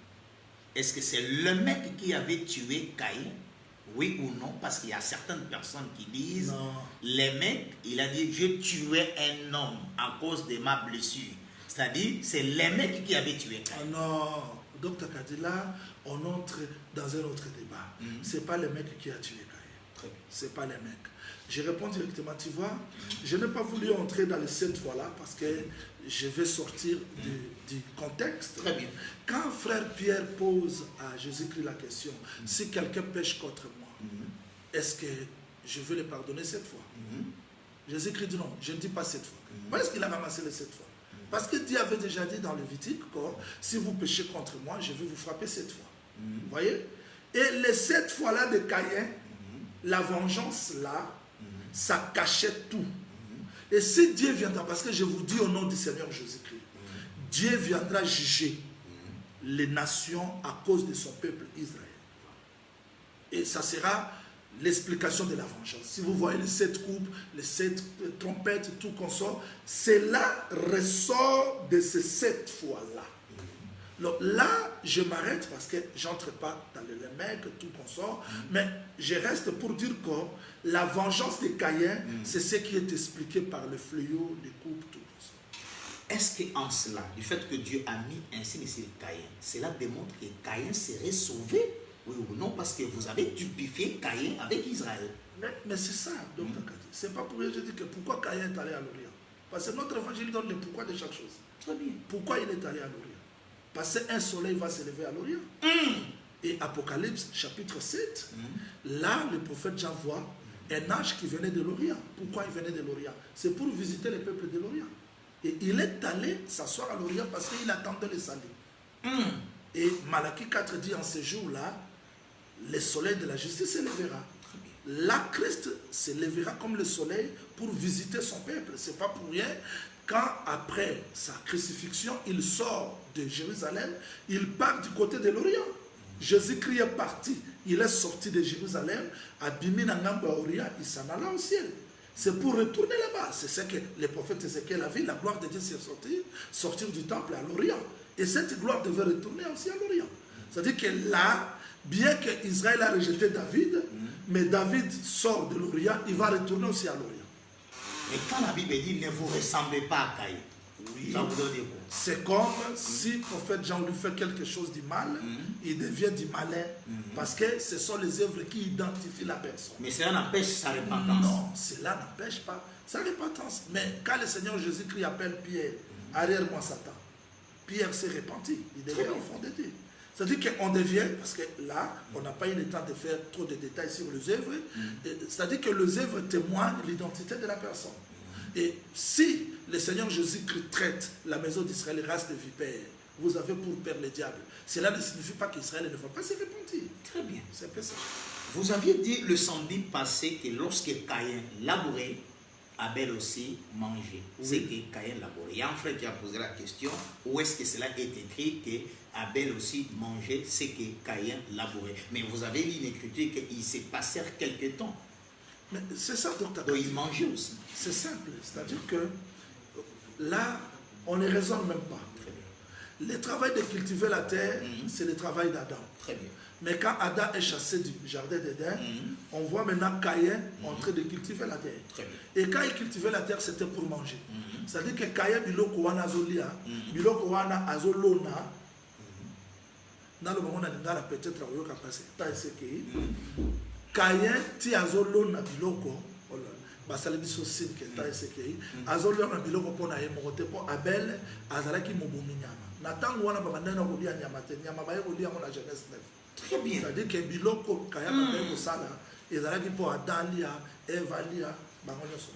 Est-ce que c'est le mec qui avait tué Caïn? Oui ou non? Parce qu'il y a certaines personnes qui disent non. Le mec, il a dit « j'ai tué un homme à cause de ma blessure ». C'est-à-dire, c'est le mec qui avait tué Caïn. Non, Dr Kadila, on entre dans un autre débat. C'est pas le mec qui a tué Caïn. C'est pas le mec. Je réponds directement, tu vois, je n'ai pas voulu entrer dans les 7 fois-là parce que je vais sortir du contexte. Très bien. Quand frère Pierre pose à Jésus-Christ la question, si quelqu'un pêche contre moi, est-ce que je vais le pardonner 7 fois? Jésus-Christ dit non, je ne dis pas 7 fois. Pourquoi est-ce qu'il a ramassé les 7 fois? Parce que Dieu avait déjà dit dans Lévitique que si vous péchez contre moi, je vais vous frapper 7 fois. Vous voyez? Et les 7 fois-là de Caïn, la vengeance là, ça cachait tout. Et si Dieu viendra, parce que je vous dis au nom du Seigneur Jésus-Christ, Dieu viendra juger les nations à cause de son peuple Israël. Et ça sera l'explication de la vengeance. Si vous voyez les 7 coupes, les 7 trompettes, tout consort, cela ressort de ces 7 fois-là. Donc là, je m'arrête parce que je n'entre pas dans le mec, tout consort, mais je reste pour dire que la vengeance de Caïn, c'est ce qui est expliqué par le fléau, les coupes, tout consort. Est-ce qu'en cela, du fait que Dieu a mis un signe sur Caïn, cela démontre que Caïn serait sauvé? Oui ou non? Parce que vous avez typifié Caïn avec Israël. Mais c'est ça, donc c'est pas pour rien que je dis que pourquoi Caïn est allé à l'Orient. Parce que notre évangile donne le pourquoi de chaque chose. Très bien. Pourquoi il est allé à l'Orient? Parce qu'un soleil va se lever à l'Orient. Et Apocalypse chapitre 7, là le prophète Jean voit un ange qui venait de l'Orient. Pourquoi il venait de l'Orient? C'est pour visiter les peuples de l'Orient. Et il est allé s'asseoir à l'Orient parce qu'il attendait le salut. Et Malachie 4 dit en ce jour-là, le soleil de la justice se lèvera. Là, Christ se lèvera comme le soleil pour visiter son peuple. Ce n'est pas pour rien. Quand après sa crucifixion, il sort de Jérusalem, il part du côté de l'Orient. Jésus-Christ est parti, il est sorti de Jérusalem, abîmé dans l'Orient, il s'en alla au ciel. C'est pour retourner là-bas. C'est ce que le prophète Ézéchiel a vu, la gloire de Dieu s'est sortir du temple à l'Orient. Et cette gloire devait retourner aussi à l'Orient. C'est-à-dire que là, bien qu'Israël a rejeté David, mais David sort de l'Orient, il va retourner aussi à l'Orient. Mais quand la Bible dit ne vous ressemblez pas à Caïn, ça vous donne quoi? C'est comme si le prophète Jean lui fait quelque chose du mal, il devient du malin, parce que ce sont les œuvres qui identifient la personne. Mais cela n'empêche sa repentance. Non, cela n'empêche pas sa repentance. Mais quand le Seigneur Jésus-Christ appelle Pierre, arrière-moi Satan, Pierre s'est repenti, il devient enfant de Dieu. C'est-à-dire qu'on devient, parce que là, on n'a pas eu le temps de faire trop de détails sur les œuvres, c'est-à-dire que les œuvres témoignent l'identité de la personne. Et si le Seigneur Jésus-Christ traite la maison d'Israël race de vipères, vous avez pour père le diable. Cela ne signifie pas qu'Israël ne va pas se repentir. Très bien. C'est un peu ça. Vous aviez dit le samedi passé que lorsque Caïn labourait, Abel aussi mangeait. Oui. C'est que Caïn labourait. Il y a un frère qui a posé la question, où est-ce que cela est écrit que Abel aussi mangeait, c'est que Caïn labourait. Mais vous avez lu une écriture qu'il s'est passé quelque temps. Mais c'est ça, docteur. Donc il mangeait aussi. C'est simple. C'est-à-dire que là, on ne raisonne même pas. Le travail de cultiver la terre, c'est le travail d'Adam. Très bien. Mais quand Adam est chassé du jardin d'Éden, on voit maintenant Caïn en train de cultiver la terre. Très bien. Et quand il cultivait la terre, c'était pour manger. C'est-à-dire que Caïn biloko wana azolia, biloko wana azolona, dans le moment où on a peut-être oyoka passé, Caïn ti azolona biloko, basala biso sin ke ta esekei, azolona biloko pona ye mokote po Abel azalaki mobomi nyama. Na tango wana babandana kolia nyama te, nyama baye kolia mo na Genèse 9. Très bien. C'est-à-dire que biloko Caïn baye kosala, ezalaki po Adalia, Evalia, bango nyonso.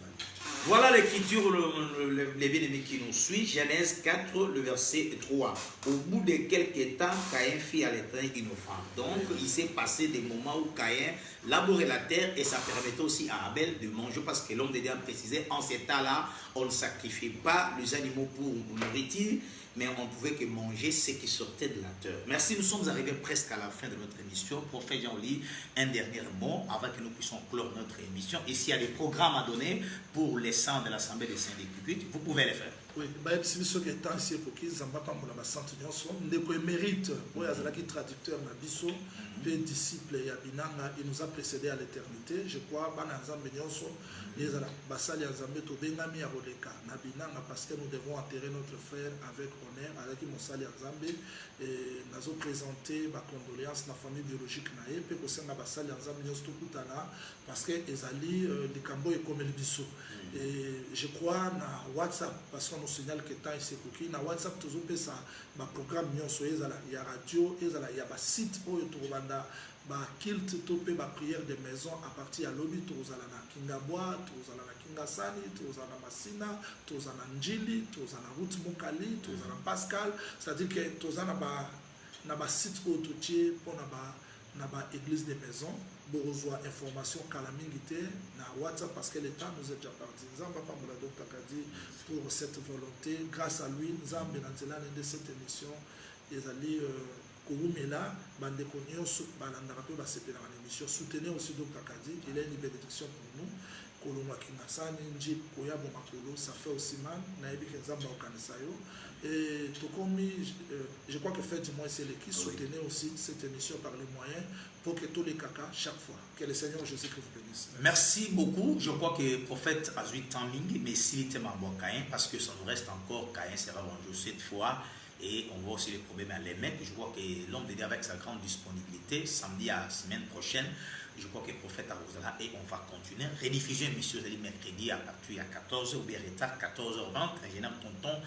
Voilà l'écriture, les bien-aimés qui nous suit, Genèse 4, le verset 3. Au bout de quelques temps, Caïn fit à l'Éternel une offrande. Donc, il s'est passé des moments où Caïn labourait la terre et ça permettait aussi à Abel de manger parce que l'homme de Dieu a précisé, en ces temps-là, on ne sacrifiait pas les animaux pour nourriture, mais on ne pouvait que manger ce qui sortait de la terre. Merci, nous sommes arrivés presque à la fin de notre émission. Prophète Jean-Oli, un dernier mot avant que nous puissions clore notre émission. Et s'il y a des programmes à donner pour les saints de l'Assemblée des saints des Cucutes, vous pouvez les faire. Oui, si vous avez temps ici pour qu'ils en battent pour la centre de mérite, oui, azalaki traducteur na biso, puis disciple Yabinanga, il nous a précédé à l'éternité. Je crois bananzambe nyonso, les ala basali azambe to bengami ya roleka na binanga parce que nous devons enterrer notre frère avec honneur avec mosali azambe et nazo présenter ma condoléance na famille biologique na ye pe ko senga basali azambe nyonso kutana parce que ezali likambo ekomeli biso. Et je crois na WhatsApp parce qu'on nous signale que temps ici cookie na WhatsApp toujours ça ma programme nyonso ezala ya radio ezala ya ba site oyo to banda ba kilt topé ba prière de maison à partir à lobby tozala na Kingabwa tozala na Kingasani tozala na Masina tozala na Njili tozala na route Mokali tozala na Pascal, c'est-à-dire que tozala na ba site oyo totie pour na ba église de maison. Pour recevoir information calamité na WhatsApp parce que le temps nous est déjà parti. Nous avons pas pour la docteur Kadi pour cette volonté. Grâce à lui, nous avons bénéficié de cette émission. Les alliés Koumela, Bandeko Nyos, Balandarape, Basepé dans l'émission. Soutenez aussi docteur Kadi. Il a une bénédiction pour nous. Koloma Kinasani, Njip, Koya Bomakolo, ça fait aussi mal. Naïbi Kenzamba Okanisayo. Et je crois que fait du moins c'est l'équipe. Soutenez aussi cette émission par les moyens pour que tous les caca chaque fois. Que le Seigneur Jésus-Christ vous bénisse. Merci beaucoup. Je crois que le prophète a eu temps ligne, mais s'il était membre Caïn, parce que ça nous reste encore, Caïn sera vendu cette fois. Et on voit aussi les problèmes à les mettre. Je crois que l'homme de Dieu avec sa grande disponibilité, samedi à la semaine prochaine, je crois que le prophète arrosera et on va continuer. Rediffusion émission mercredi à partir de 14h ou bien retard 14h20. Ingénieur tonton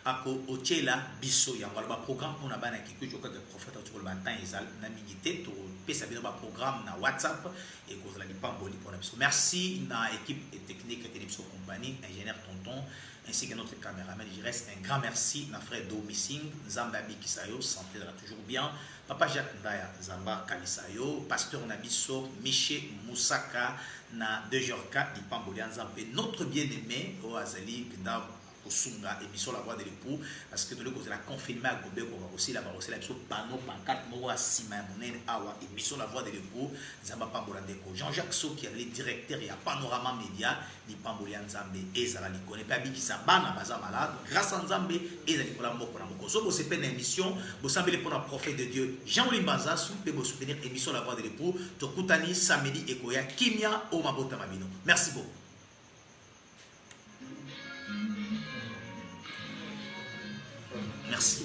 ako otela biso ya ngala ba programme on a bana ki je crois que le prophète a toujours le matin ezal na minité to pesa bino ba programme na WhatsApp et ko la pamboli pour biso. Merci na équipe technique et télévision compagnie ingénieur tonton ainsi que notre caméraman. Je reste un grand merci na frère Domissing Zambabi Kisayo santé là toujours bien. Papa Jacques Ndaya Zamba Kalisayo, pasteur Nabiso, Miché Moussaka, na Dejorka, di Pamboli Nzambe, notre bien-aimé, Oazali, Pinda, Osunga, émission La Voix de l'époux, parce que de l'autre côté, la confinement à Gobé, on va aussi la émission panneau, pancarte, Moa, Sima, Mounen, Awa, émission La Voix de l'époux, Zamba Pambolandeko, Jean-Jacques So, qui est le directeur, il y a Panorama Média, di Pamboli Nzambe, Ezala, il connaît pas Bikisa, Bana, Baza Malade, grâce à Nzambe, Ezali, pour la mort, pour la mort. So, c'est pas une émission, vous savez, pour un prophète de Dieu, Jean-Oli Mbaza, soupe, vous soutenir émission La Voix de l'époux, Tokutani, samedi, Ekoya, Kimia, Omabota Mabino. Merci beaucoup. Merci.